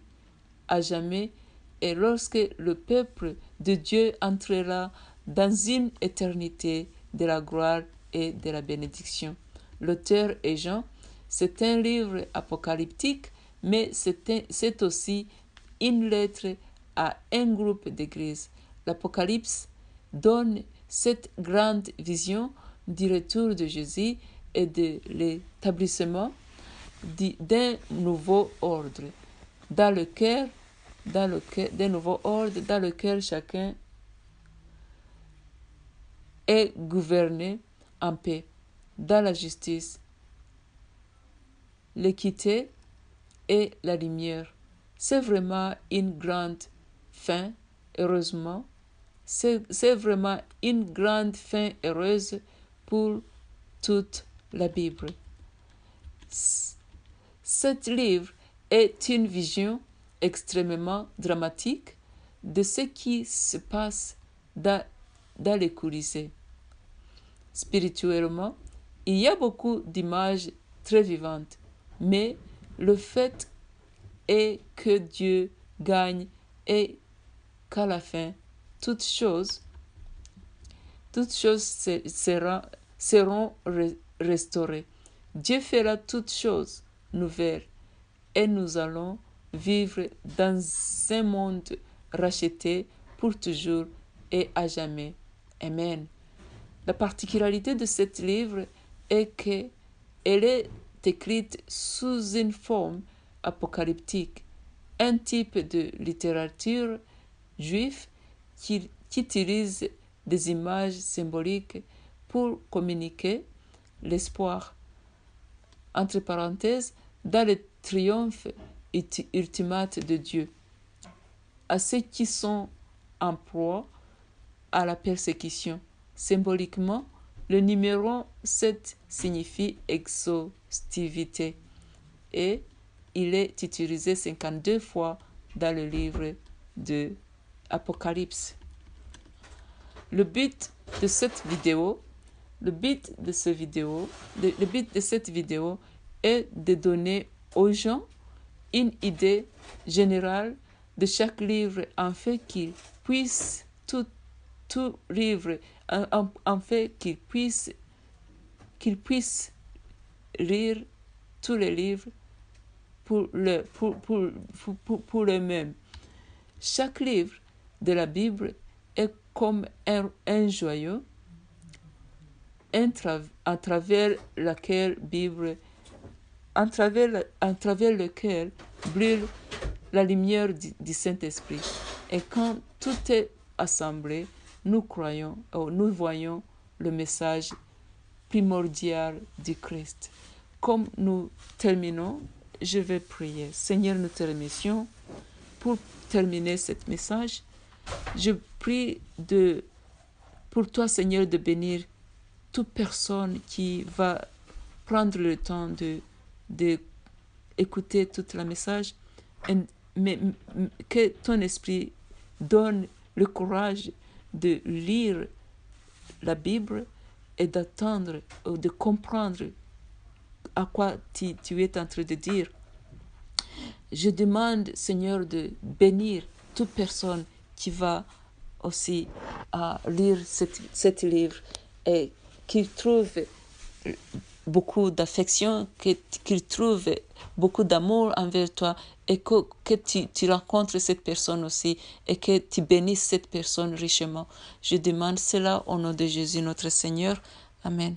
Speaker 1: à jamais et lorsque le peuple de Dieu entrera dans une éternité de la gloire et de la bénédiction. L'auteur est Jean. C'est un livre apocalyptique, mais c'est aussi une lettre à un groupe d'églises. L'Apocalypse donne cette grande vision du retour de Jésus et de l'établissement d'un nouveau ordre dans lequel chacun est gouverné en paix, dans la justice, l'équité et la lumière. C'est vraiment une grande fin, heureusement. C'est vraiment une grande fin heureuse pour toute la Bible. Cet livre est une vision extrêmement dramatique de ce qui se passe dans les coulisses. Spirituellement, il y a beaucoup d'images très vivantes, mais le fait est que Dieu gagne et qu'à la fin, toutes choses toutes choses seront restaurées. Dieu fera toutes choses nouvelles et nous allons vivre dans un monde racheté pour toujours et à jamais. Amen. La particularité de ce livre est qu'elle est écrite sous une forme apocalyptique, un type de littérature juive qui utilise des images symboliques pour communiquer l'espoir, entre parenthèses, dans le triomphe ultimate de Dieu, à ceux qui sont en proie à la persécution. Symboliquement, le numéro 7 signifie exhaustivité et il est utilisé 52 fois dans le livre de Apocalypse. Le but de cette vidéo est de donner aux gens une idée générale de chaque livre afin qu'ils puissent tout livre, afin qu'ils puissent lire tous les livres pour eux-mêmes. Chaque livre de la Bible est comme un joyau à travers lequel brûle la lumière du Saint-Esprit. Et quand tout est assemblé, nous voyons le message primordial du Christ. Comme nous terminons, je vais prier. Seigneur, nous te remercions pour terminer ce message. Je prie pour toi, Seigneur, de bénir toute personne qui va prendre le temps de écouter tout le message, mais que ton esprit donne le courage de lire la Bible et d'attendre ou de comprendre à quoi tu es en train de dire. Je demande, Seigneur, de bénir toute personne qui va aussi lire cet livre et qu'il trouve beaucoup d'affection, qu'il trouve beaucoup d'amour envers toi et que tu rencontres cette personne aussi et que tu bénisses cette personne richement. Je demande cela au nom de Jésus notre Seigneur. Amen.